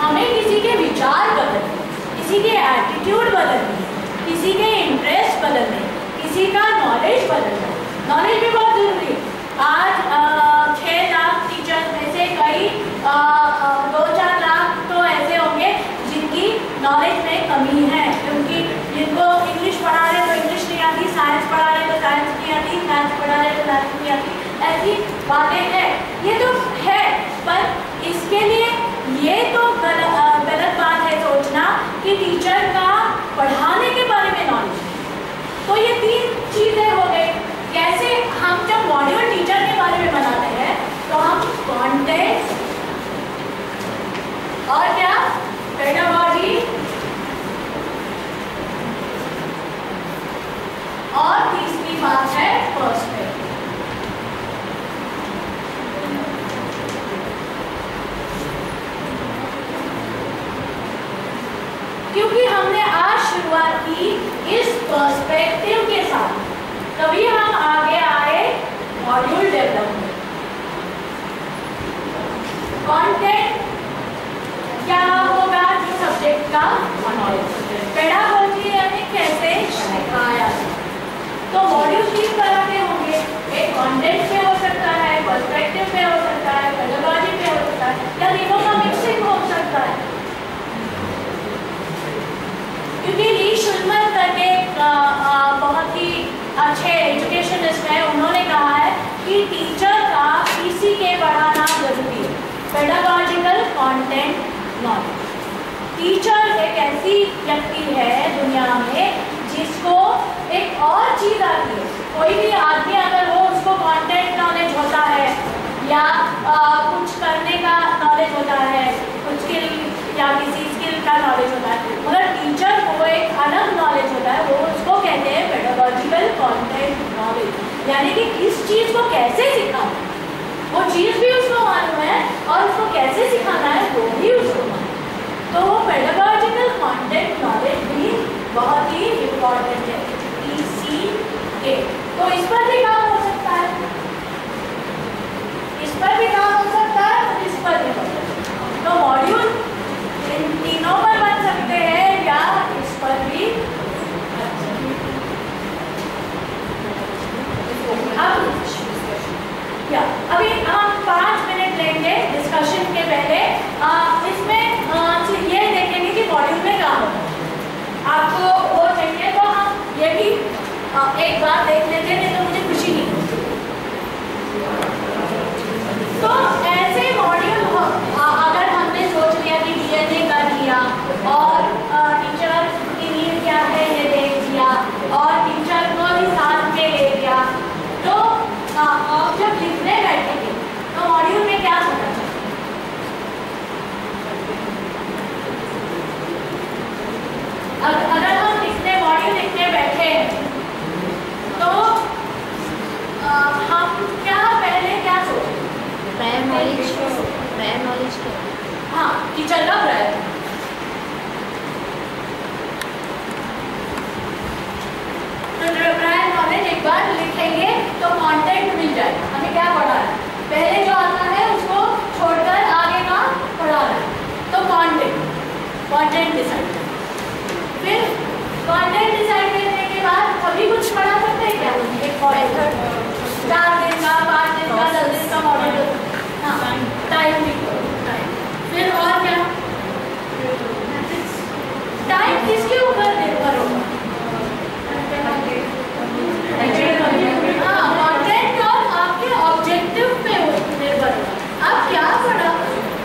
हमें किसी के विचार बदलने, किसी के एटीट्यूड बदलने, किसी के इंटरेस्ट बदलने, किसी का नॉलेज बदलना। नॉलेज भी बहुत जरूरी है। आज 6 लाख टीचर्स में से कई 2-4 लाख तो ऐसे होंगे जिनकी नॉलेज में कमी है, क्योंकि जिनको इंग्लिश पढ़ा रहे तो इंग्लिश नहीं आती, साइंस पढ़ा रहे तो साइंस नहीं आती, मैथ्स पढ़ा रहे तो मैथ्स नहीं आती, ऐसी बातें हैं। ये तो है, पर इसके लिए ये तो गलत बात है सोचना कि टीचर का पढ़ाने के बारे में नॉलेज। तो ये 3 चीज़ें हो गई। कैसे हम जब मॉड्यूल टीचर के बारे में बनाते हैं तो हम कंटेंट और क्या पेडागॉजी और तीसरी बात है पर्सपेक्टिव। क्योंकि हमने आज शुरुआत की इस पर्सपेक्टिव के साथ, तभी हम आगे आए मॉड्यूल डेवलपमेंट। कंटेंट क्या होगा, जो सब्जेक्ट का नॉलेज। पेडागॉजी यानी कैसे सिखाया। तो मॉड्यूल 3 तरह के होंगे, एक कंटेंट पे हो सकता है, पर्सपेक्टिव पे हो सकता है, पेडागॉजी पे हो सकता है, या तीनों का मिक्सिंग हो सकता है। क्योंकि ली शुल्मन करके बहुत ही अच्छे एजुकेशनिस्ट हैं, उन्होंने कहा है कि टीचर का पीसी के बढ़ाना जरूरी है, पेडागॉजिकल कंटेंट नॉलेज। टीचर एक ऐसी व्यक्ति है दुनिया में जिसको एक और चीज़ आती है। कोई भी आदमी अगर हो उसको कंटेंट नॉलेज होता है या कुछ करने का नॉलेज होता है, कुछ स्किल या किसी स्किल का नॉलेज होता है, मगर टीचर को एक अलग नॉलेज होता है, वो उसको कहते हैं पेडागोजिकल कंटेंट नॉलेज। यानी कि इस चीज़ को कैसे सिखाना, वो चीज़ भी उसको मालूम है और उसको कैसे सिखाना है वो भी उसको मालूम है। तो पेडागोजिकल कंटेंट नॉलेज भी बहुत ही इम्पोर्टेंट है PCK। तो इस पर भी काम हो सकता है, इस पर भी काम हो सकता है और इस पर भी हो सकता है। तो मॉड्यूल इन तीनों पर बन सकते हैं या इस पर भी। अभी हम 5 मिनट लेंगे डिस्कशन के पहले। इसमें ये देखेंगे कि मॉड्यूल में क्या होगा। आपको वो चाहिए तो हम ये भी एक बार देख लेते हैं, नहीं तो मुझे खुशी नहीं होती। तो ऐसे मॉड्यूल अगर हमने सोच लिया कि DNA कर लिया और टीचर की नीड क्या है ये देख लिया और टीचर को ही साथ में ले लिया, तो आप जब लिखने बैठेंगे तो मॉड्यूल में क्या होना चाहिए? अगर हम मॉड्यूल लिखने बैठे हैं तो हम क्या पहले क्या सोचें? प्रायर नॉलेज क्या? हाँ, टीचर का प्रायर। तो प्रायर नॉलेज एक बार लिखेंगे तो कंटेंट मिल जाएगा, हमें क्या पढ़ा है, पहले जो आता है उसको छोड़कर आगे का पढ़ाना है। तो कंटेंट डिसाइड, फिर कंटेंट डिसाइड करने के बाद कभी कुछ पढ़ा सकते हैं क्या? एक मॉडल 4 दिन का, 5 दिन का, 10 दिन का मॉडल। हाँ, टाइम भी टाइम। फिर और क्या? टाइम किसके ऊपर निर्भर होगा? हाँ, कंटेंट और आपके ऑब्जेक्टिव पे निर्भर होगा। आप क्या पढ़ा,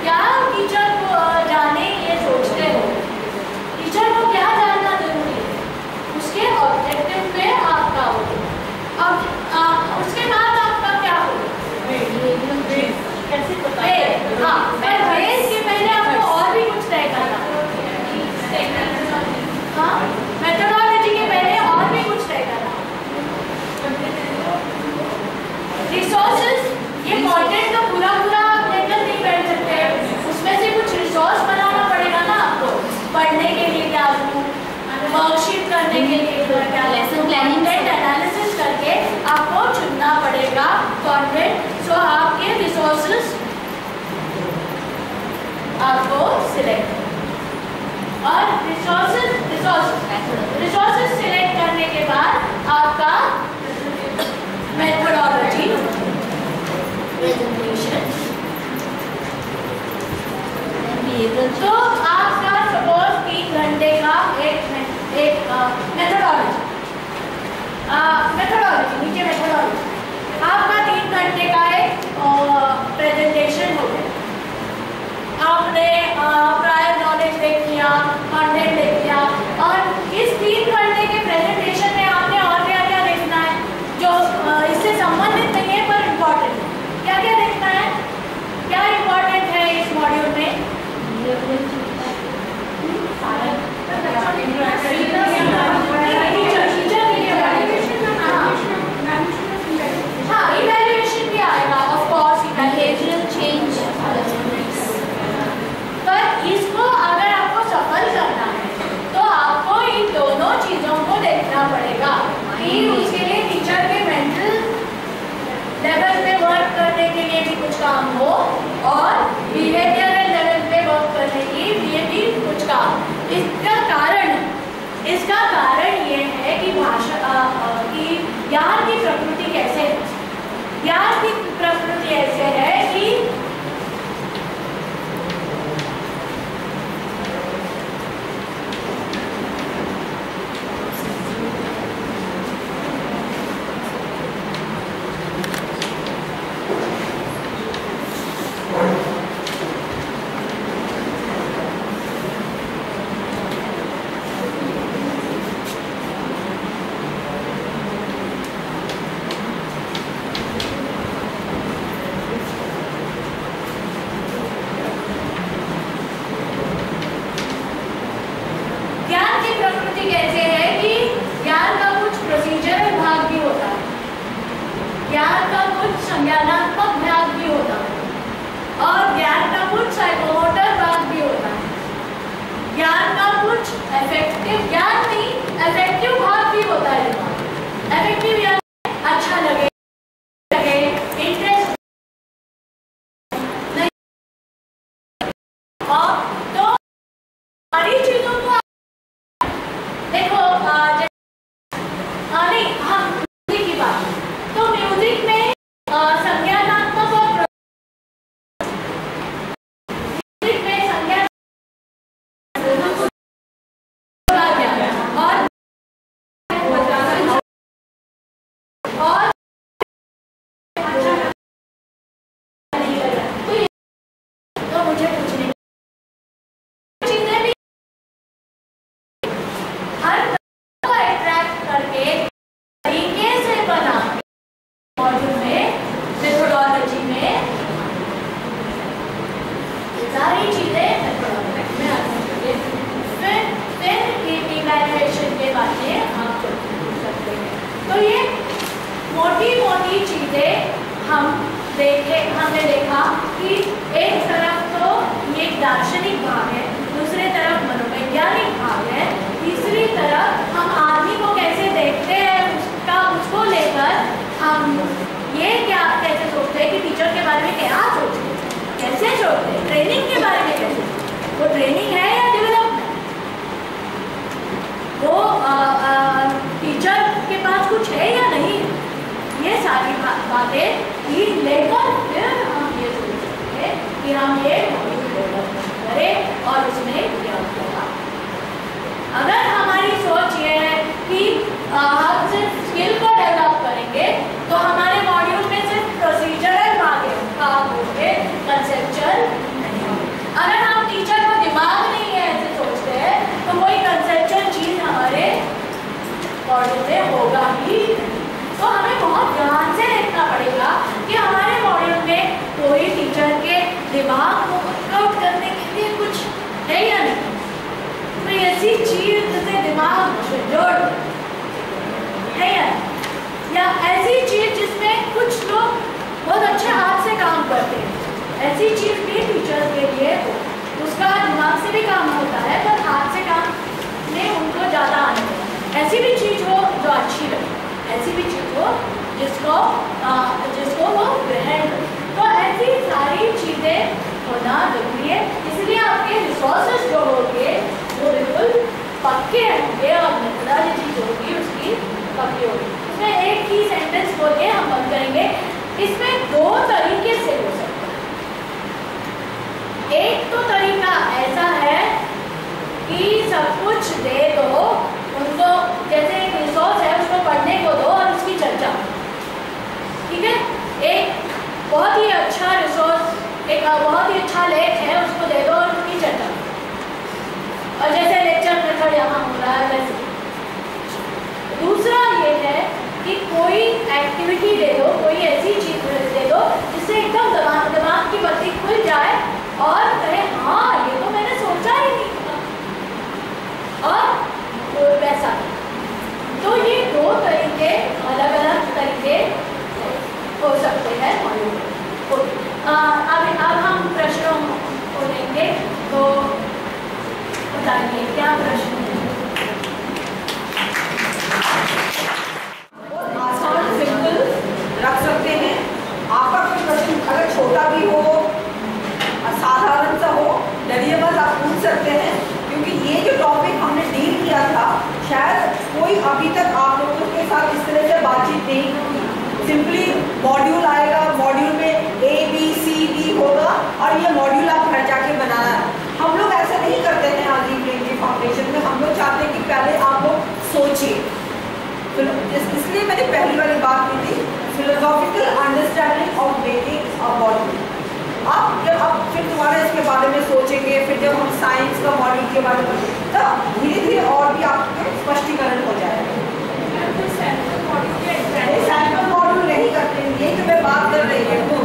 क्या टीचर को जाने ये सोचते हो, टीचर को क्या जानना जरूरी है, उसके ऑब्जेक्टिव पे आपका होगा। अब उसके बाद आपका क्या होगा? कैसे पता है? हाँ, पर बेस के पहले आपको और भी कुछ तय करना। हाँ, मेथोडोलॉजी के पहले और भी कुछ तय करना। रिसोर्सेज, ये कंटेंट तो पूरा आप लेकर नहीं बैठ सकते, उसमें से कुछ रिसोर्स बनाना पड़ेगा ना आपको। पढ़ने के लिए क्या लूँ, वर्कशीट करने के लिए क्या, लेसन प्लानिंग, एनालिसिस करके आपको चुनना पड़ेगा कंटेंट। सो आपके रिसोर्सेज आपको सिलेक्ट और रिसोर्सेज सिलेक्ट करने के बाद आपका मेथोडोलॉजी, प्रेजेंटेशन। तो आपका सपोज 3 घंटे का एक मेथोडोलॉजी नीचे मेथोडोलॉजी आपका 3 घंटे का एक प्रेजेंटेशन हो गया। आपने प्रायर नॉलेज देख लिया, कंटेंट देख लिया, और इस 3 घंटे के प्रेजेंटेशन में आपने और क्या क्या देखना है जो इससे संबंधित नहीं है पर इम्पोर्टेंट है। क्या क्या देखना है, क्या इम्पोर्टेंट है इस मॉड्यूल में? हाँ, इवैल्यूएशन भी आएगा, ऑफ कोर्स बिहेवियरल चेंज। पर इसको अगर आपको सफल करना है तो आपको इन दोनों चीज़ों को देखना पड़ेगा कि उसके लिए टीचर के मेंटल लेवल पे वर्क करने के लिए भी कुछ काम हो और बिहेवियरल लेवल पे वर्क करने के लिए भी कुछ काम। इसका कारण ये है कि कि ज्ञान की प्रकृति कैसे है। ज्ञान की प्रकृति ऐसे है कि सिर्फ ज्ञान नहीं, अफेक्टिव भाग भी होता है दिमाग। अफेक्टिव यानी अच्छा लगे, इंटरेस्ट नहीं, और तो सारी चीजों को देखो नहीं, हम म्यूजिक की बात, तो म्यूजिक में संज्ञानात्मक और म्यूजिक में संज्ञानात्मक और तो मुझे कुछ नहीं, चीजें भी हर को अट्रैक्ट करके तरीके से बना मॉड्यूल में, मेथोडोलॉजी में सारी चीजें मेथोडोलॉजी में आती है। फिर इवैल्यूएशन के बातें हम करते हैं। तो ये मोटी मोटी चीजें हमने देखा कि एक तरफ तो ये दार्शनिक भाग है, दूसरी तरफ मनोवैज्ञानिक भाग है, तीसरी तरफ हम आदमी को कैसे देखते हैं उसको लेकर हम ये क्या कैसे सोचते हैं कि टीचर के बारे में क्या सोचते हैं, कैसे सोचते हैं, ट्रेनिंग के बारे में कैसे, वो ट्रेनिंग है या डेवलपमेंट, वो टीचर के पास कुछ है या नहीं, ये सारी बातें ही लेकर फिर हम ये सोच सकते हैं कि हम ये डेवलपमेंट करें और उसमें क्या होगा। अगर हमारी सोच ये है कि हम सिर्फ स्किल को डेवलप करेंगे तो हमारे मॉड्यूल में सिर्फ प्रोसीजरल भाग होंगे, कंसेप्चुअल नहीं होंगे। अगर हम टीचर को दिमाग नहीं है ऐसे सोचते हैं तो कोई कंसेप्चुअल चीज हमारे मॉड्यूल में होगा ही नहीं। तो हमें बहुत ध्यान से देखना पड़ेगा कि हमारे मॉड्यूल में कोई टीचर के दिमाग को वर्कआउट करने के लिए कुछ है या नहीं, कोई ऐसी चीज जिसे दिमाग जोड़ है या ऐसी चीज जिसमें कुछ लोग बहुत अच्छे हाथ से काम करते हैं, ऐसी चीज भी टीचर के लिए हो, उसका दिमाग से भी काम होता है पर हाथ से काम में उनको ज़्यादा आने लगा, ऐसी भी चीज हो जो अच्छी लगे, ऐसी भी चीज हो जिसको वो ग्रहण करे। तो ऐसी सारी चीजें होना जरूरी है, इसलिए आपके रिसोर्सेज जो होंगे वो बिल्कुल पक्के होंगे और मेथोडोलॉजी जो होगी उसकी पक्की होगी। इसमें एक ही सेंटेंस बोल के हम बंद करेंगे। इसमें दो तरीके से हो सकता है। एक तो तरीका ऐसा है कि सब कुछ दे दो उनको, जैसे एक रिसोर्स है उसको पढ़ने को दो और उसकी चर्चा, ठीक है, एक बहुत ही अच्छा रिसोर्स, एक बहुत ही अच्छा लेख है उसको दे दो और उसकी चर्चा, और जैसे लेक्चर मेथड यहाँ हो रहा है वैसे। दूसरा ये है कि कोई एक्टिविटी दे दो, कोई ऐसी चीज दे दो जिससे एकदम दिमाग की बत्ती खुल जाए और कहे हाँ ये तो मैंने सोचा ही नहीं था, और वैसा। तो ये दो तरीके, अलग अलग तरीके हो सकते हैं मॉड्यूल में। अब हम प्रश्नों को लेंगे, तो बताइए क्या प्रश्न है। आसान सिंपल रख सकते हैं। आपका कोई प्रश्न अगर छोटा भी हो, साधारण सा हो, डरिए मत, आप पूछ सकते हैं, क्योंकि ये जो टॉपिक हमने डील किया था शायद कोई अभी तक आप लोगों के साथ इस तरह से बातचीत नहीं की। सिंपली मॉड्यूल आएगा, मॉड्यूल में ABCD होगा और ये मॉड्यूल आप घर जाके बनाना है। हम लोग ऐसा नहीं करते हैं आजीम प्रेमजी फाउंडेशन में, हम लोग चाहते हैं कि पहले आप लोग सोचिए। तो इसलिए मैंने पहली वाली बात की थी, philosophical understanding of making a body. आप फिर तुम्हारे इसके बारे में सोचेंगे, फिर जब हम साइंस का मॉड्यूल के बारे में तब धीरे धीरे और भी आपके स्पष्टीकरण हो जाएगा। सैंपल मॉड्यूल नहीं करते, यही तो मैं बात कर रही हूँ।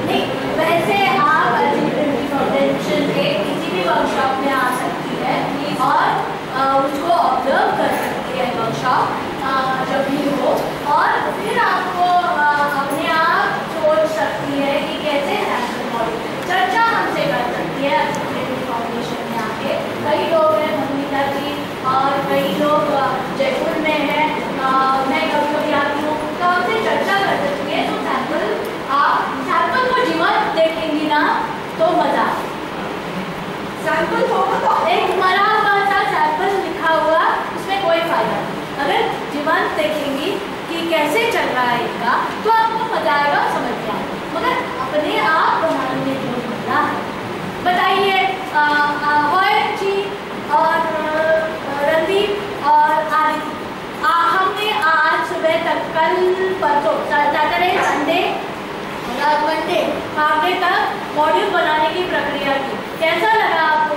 नहीं, वैसे आप आजीम प्रेमजी फाउंडेशन के किसी भी वर्कशॉप में आ सकती है और उसको ऑब्जर्व कर सकती है वर्कशॉप जब भी हो, और फिर आपको अपने आप सोच सकती है कि कैसे सैंपल मॉड्यूल चर्चा हमसे कर सकती है आजीम प्रेमजी फाउंडेशन में आके। कई लोग हैं, मनीता जी और देखेंगी कि कैसे चल रहा है इनका, तो आपको मजा आएगा, समझ में आएगा। मगर अपने आप बनाने में जो मजा है, बताइए जी और रणदीप और आदित्य, हमने आज सुबह तक, कल परसों सैटरडे संडे मंडे हाफडे तक मॉड्यूल बनाने की प्रक्रिया की। कैसा लगा आपको?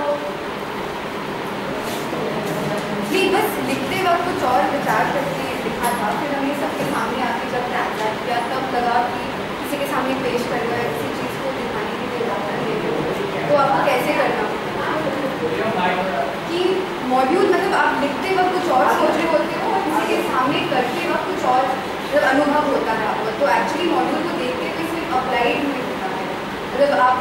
जी, बस लिखते वक्त कुछ और विचार करके लिखा था, फिर हमें सबके सामने आके जब ट्रांसलेट किया तब लगा कि किसी के सामने पेश कर गए, किसी चीज़ को दिखाने के लिए बात करेंगे तो आपको कैसे करना कि मॉड्यूल मतलब आप लिखते वक्त कुछ और सोच रहे होते हो और किसी के सामने करते वक्त कुछ और मतलब अनुभव होता है आपको। तो एक्चुअली मॉड्यूल को देखते हुए सिर्फ अप्लाइड में होता है, मतलब आप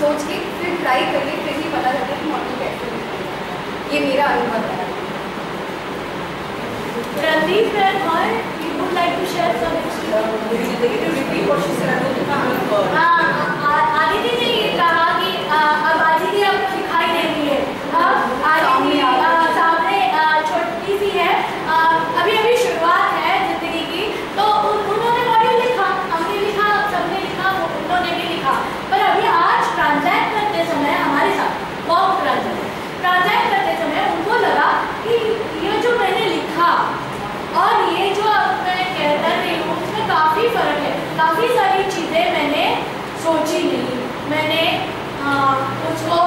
सोच के फिर ट्राई करिए, फिर ही पता चलता है कि मॉड्यूल कैसे होता है। ये मेरा अनुभव है। Randeep and Roy, you would like to share some experience? Aditi ने ये कहा कि अब आदिति आपको दिखाई दे रही है, अब आदिति सामने छोटी सी है, अभी अभी शुरुआत है जिंदगी की, तो उन्होंने मॉड्यूल लिखा, हमने लिखा, सबने लिखा, उन्होंने भी लिखा, पर अभी आज ट्रांजैक्ट करते समय हमारे साथ वॉक ट्रांजैक्ट करते समय उनको लगा कि ये जो मैंने लिखा और ये जो अब मैं कह रही हूँ उसमें काफ़ी फ़र्क है, काफ़ी सारी चीज़ें मैंने सोची नहीं, मैंने उसको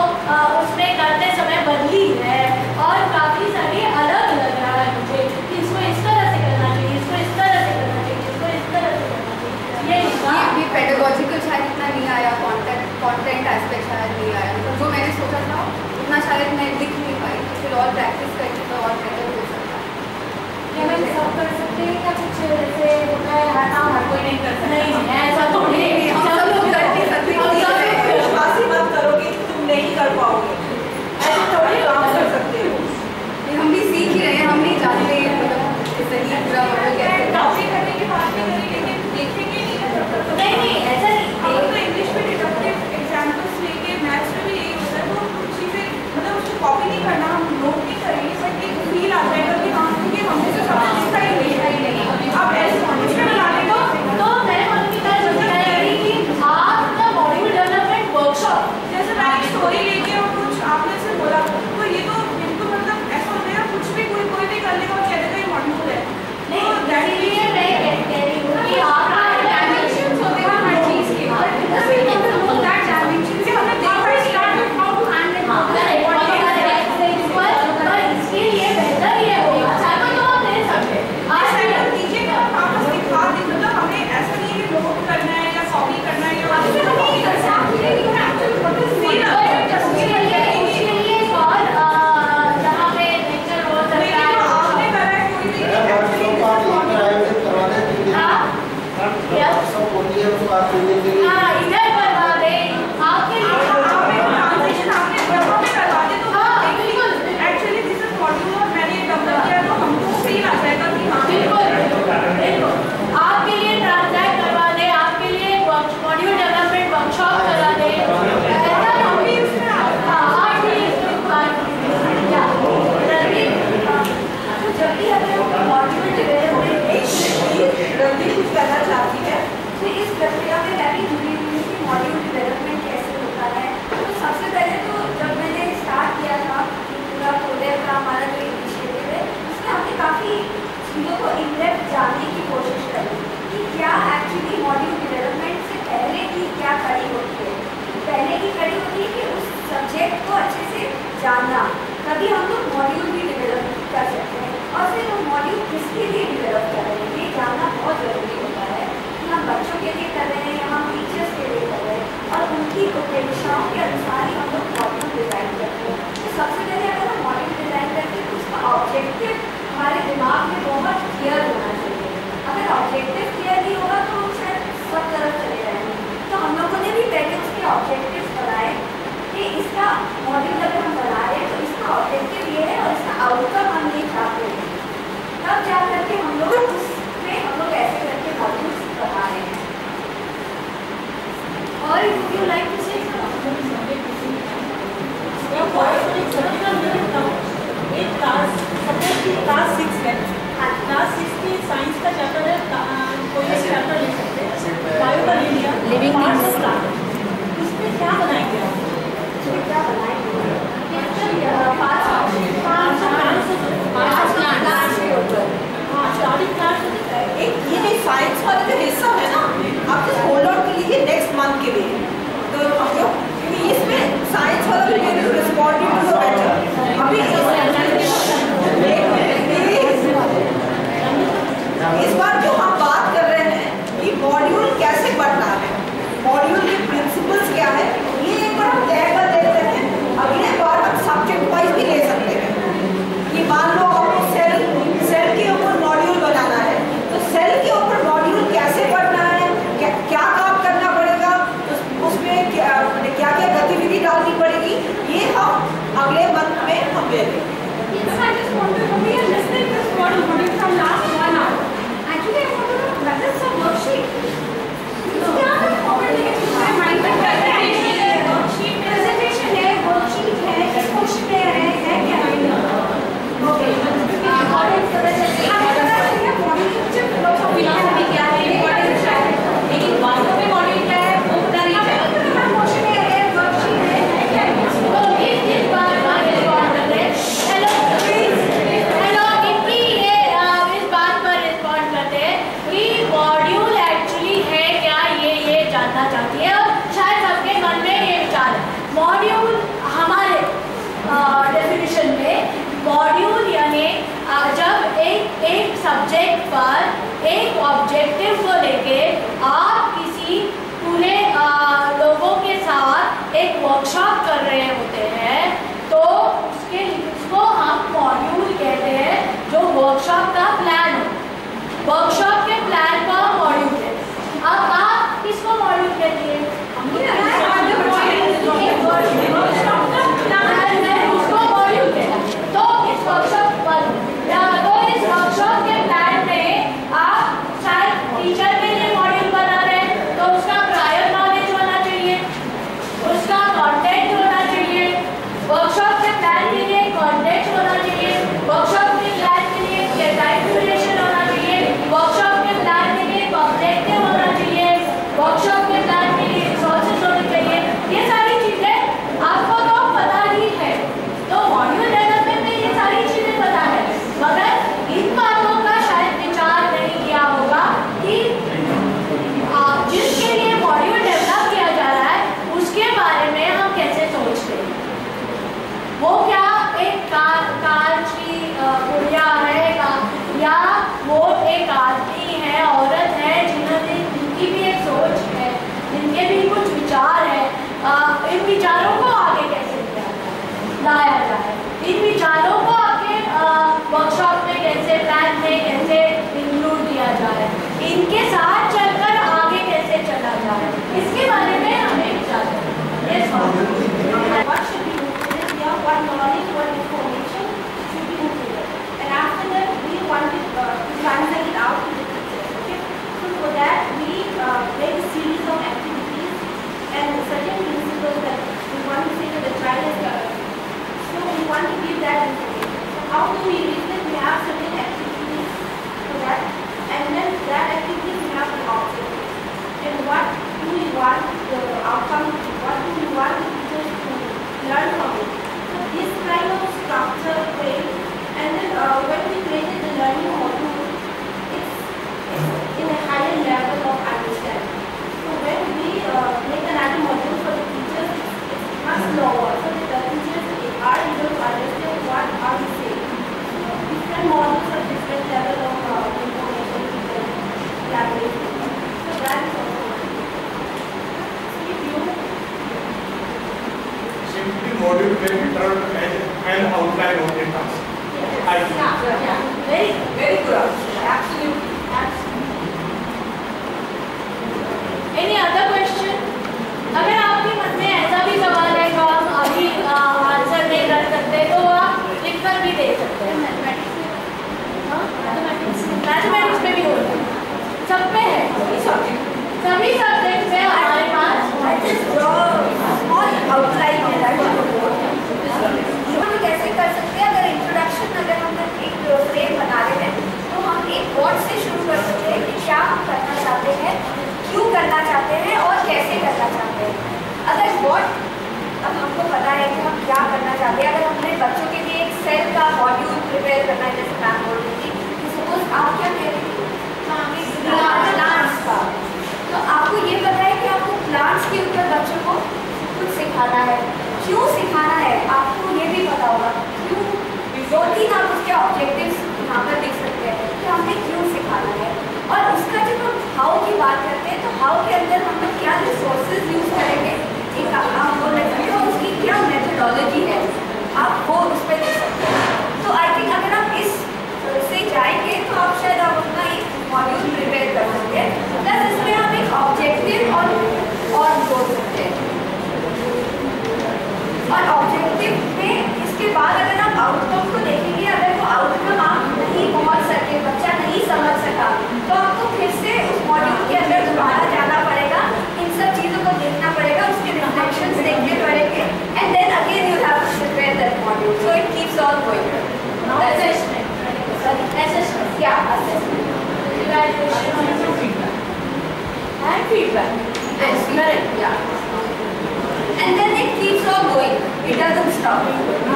उसमें करते समय बदली है और काफ़ी सारी अलग लग रहा है मुझे कि इसको इस तरह से करना चाहिए, इसको इस तरह से करना चाहिए, इसको इस तरह से करना चाहिए। ये पेडागॉजिकल शायद इतना नहीं आया, कंटेंट एस्पेक्ट शायद नहीं आया, मतलब जो मैंने सोचा था उतना शायद मैं लिख नहीं पाई, फिर और प्रैक्टिस करके तो और बेटर हो सकता है। मैं सब कर सकते हैं या कुछ ऐसे होता है हर कोई नहीं कर सकता? नहीं, ऐसा तो नहीं, सब लोग करते हैं, विश्वास ही मत करो कि तुम नहीं कर पाओगे, ऐसे थोड़ी काम कर सकते हो। हम भी सीख ही रहे हैं, हम नहीं जानते मतलब सही पूरा मॉडल कैसे कॉपी करने की बात नहीं करी, लेकिन देखेंगे नहीं, ऐसा नहीं, हम तो इंग्लिश में डिडक्टिव एग्जाम्पल्स लेके मैथ्स में भी यही होता है, तो कुछ चीज़ें मतलब उसको कॉपी नहीं करना, हम नोट नहीं करेंगे, बट एक फील आता है कि हाँ क्योंकि हमने तो सब लिखा ही नहीं, अब ऐसे इसमें बनाने को तो मैं मम्मी का कि आप ना मॉड्यूल डेवलपमेंट वर्कशॉप जैसे मैंने स्टोरी लेके और कुछ आपने से बोला, तो ये तो बिल्कुल मतलब ऐसा होता है कुछ भी कोई भी कर लेगा और कह देगा ये मॉड्यूल है, नहीं, इसीलिए मैं कह रही हूँ कि आप डायमेंशंस होते हैं हर चीज़ के, इसके लिए बेहतर ये होगा सैंपल तो आप ले सकते हैं, आज सैंपल दीजिए कि हम वापस दिखा दें, मतलब हमें ऐसा नहीं है कि नोट करना है या कॉपी करना है या नहीं कर सकते, उसके लिए और जहाँ पे लेक्चर हो सकता है आपने करा है कोई भी हाँ इधर करवा दे आपके लिए ट्रांजिशन आपने में करवा दे तो हाँ बिल्कुल एक्चुअली दिस इज मॉड्यूल और मैंने डेवलप किया तो हमको फील आ जाएगा कि हाँ बिल्कुल आपके लिए ट्रांजैक्ट करवा दे, आपके लिए मॉड्यूल डेवलपमेंट वर्कशॉप करवा दे, ऐसा हम भी उसमें आप भी इसमें बात क्या जब भी अगर मॉड्यूल डेवलपमेंट रवि कुछ करना चाहती है तो इस प्रक्रिया में मैं भी जुड़ी हुई हूँ कि मॉड्यूल डेवलपमेंट कैसे होता है। तो सबसे पहले तो जब मैंने स्टार्ट किया था पूरा प्रोजेक्ट का हमारा जो इनिशिएटिव है उसमें हमने काफ़ी चीज़ों को इनडेप्थ जानने की कोशिश करी कि क्या एक्चुअली मॉड्यूल डेवलपमेंट से पहले की क्या कड़ी होती है। पहले की कड़ी होती है कि उस सब्जेक्ट को अच्छे से जानना, तभी हम लोग मॉड्यूल भी डेवलप कर सकते हैं और फिर वो मॉड्यूल किसके लिए डेवलप कर रहे हैं ये जानना बहुत ज़रूरी होता है कि हम बच्चों के लिए कर रहे हैं या हम टीचर्स के लिए कर रहे हैं और उनकी अपेक्षाओं के अनुसार ही हम लोग मॉड्यूल डिज़ाइन करते हैं। तो सबसे पहले अगर हम मॉड्यूल डिज़ाइन करते हैं तो उसका ऑब्जेक्टिव हमारे दिमाग में बहुत क्लियर होना चाहिए। अगर ऑब्जेक्टिव क्लियर नहीं होगा तो हम शायद सब तरफ चले जाएंगे। तो हम लोगों ने भी पहले उसके ऑब्जेक्टिव बनाए कि इसका मॉड्यूल अगर हम बना रहे हैं तो इसका ऑब्जेक्टिव ये है और इसका आउटकम हम ये चाहते हैं, तब जा करके हम लोग उसमें हम लोग ऐसे करके मॉड्यूल्स बना रहे हैं। और would you like to say something? Subject पर एक ऑब्जेक्टिव को लेके आप किसी पूरे लोगों के साथ एक वर्कशॉप कर रहे होते हैं, तो उसको हम मॉड्यूल कहते हैं, जो वर्कशॉप का प्लान हो। वर्कशॉप के प्लान का मॉड्यूल है। अब आप किसको मॉड्यूल कहते हैं? उसको मॉड्यूल कहते हैं। तो इस वर्कशॉप के प्लान में आप शायद टीचर के लिए मॉड्यूल बना रहे हैं, तो उसका प्रायर नॉलेज होना चाहिए, उसका कॉन्टेक्ट होना चाहिए, वर्कशॉप के प्लान के लिए कॉन्टेक्ट होना चाहिए, वर्कशॉप के प्लान के लिए टाइम ड्यूरेशन होना चाहिए, वर्कशॉप के प्लान के लिए ऑब्जेक्टिव होना चाहिए, वर्कशॉप के प्लान के लिए रिसोर्सेज होने चाहिए। ये सारी चीजें आपको तो पता ही है, तो मॉड्यूल डेवलपमेंट में ये सारी चीजें पता है, मगर इन बातों का शायद विचार नहीं किया होगा कि जिसके लिए मॉड्यूल डेवलप किया जा रहा है उसके बारे में हम कैसे सोचते हैं। वो क्या एक कांच की गुड़िया है या वो एक आदमी है, औरत है, जिनकी भी एक सोच है, जिनके भी कुछ विचार है, इन विचारों को आगे कैसे लाया जाए, इन विचारों को आगे वर्कशॉप में कैसे, प्लान में कैसे इंक्लूड किया जाए, इनके साथ चलकर आगे कैसे चला जाए, इसके बारे में हमें विचार करना है। What knowledge, what information should be included, and after that we wanted to translate it out to the teachers. Okay, so for that we made a series of activities and certain principles that we want to say to the child as well. So we want to give that information. So how do we reach it? We have certain activities for that, and then that activities we have the objectives. And what do we want the outcome? What do we want the teachers to learn from it? This kind of structure way, and then when we created the learning module, it's in a higher level of understanding. So when we make another module for the teachers, it's much lower, so that the teachers are able to understand what are we saying. Different modules have different level of information, different language. So that is also one. So if you simply module may be termed as an outline of the task. Yeah. Very good. Absolutely. Any other question? अगर आपके मन में ऐसा भी सवाल है जो आप अभी आंसर नहीं कर सकते, तो आप लिख कर भी दे सकते हैं। मैथमेटिक्स में भी होता है, सब में है, सभी सब्जेक्ट में हमारे पास कैसे कर सकते हैं। अगर इंट्रोडक्शन अगर हम एक फ्रेम बना रहे हैं, तो हम एक वर्ड से शुरू कर सकते हैं कि क्या हम करना चाहते हैं, क्यों करना चाहते हैं और कैसे करना चाहते हैं। अगर वर्ड अब हमको पता है कि हम क्या करना चाहते हैं, अगर हमने बच्चों के लिए एक सेल का मॉड्यूल प्रिपेयर करना है, जैसे मैम बोल रही थी, सपोज आप क्या कह रही थी, प्लांट्स का, तो आपको ये पता है कि आपको प्लांट्स के ऊपर बच्चों को कुछ सिखाना है, क्यों सिखाना है आपको ये भी पता होगा, क्यों 2-3 आप उसके ऑब्जेक्टिव्स यहाँ पर लिख सकते हैं कि हमने क्यों सिखाना है। और उसका जब हम हाउ की बात करते हैं, तो हाउ के अंदर हम लोग क्या रिसोर्सेज यूज करेंगे, एक आप बोल सकते हो उसकी क्या मेथोडोलॉजी है, आप वो उस पर लिख सकते हैं। तो आई थिंक अगर आप इस से जाएंगे तो आप शायद आप अपना एक मॉड्यूल प्रिपेयर कर सकते हैं, प्लस इसमें आप एक ऑब्जेक्टिव और जोड़ सकते हैं। और ऑब्जेक्टिव में इसके बाद अगर आप आउटकम को देखेंगे, अगर वो आउटकम आप नहीं पहुंच सके, बच्चा नहीं समझ सका, तो आपको फिर से उस मॉड्यूल के अंदर दोबारा जाना पड़ेगा, इन सब चीज़ों को देखना पड़ेगा, उसके रिफ्लेक्शंस देखने पड़ेंगे, and then again you have to prepare that module, so it keeps on going. Assessment, yeah, assessment, evaluation, and feedback. Yes, correct, yeah. And then it keeps on going. It doesn't stop.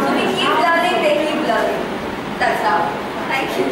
So we keep learning, they keep learning. That's how. Thank you.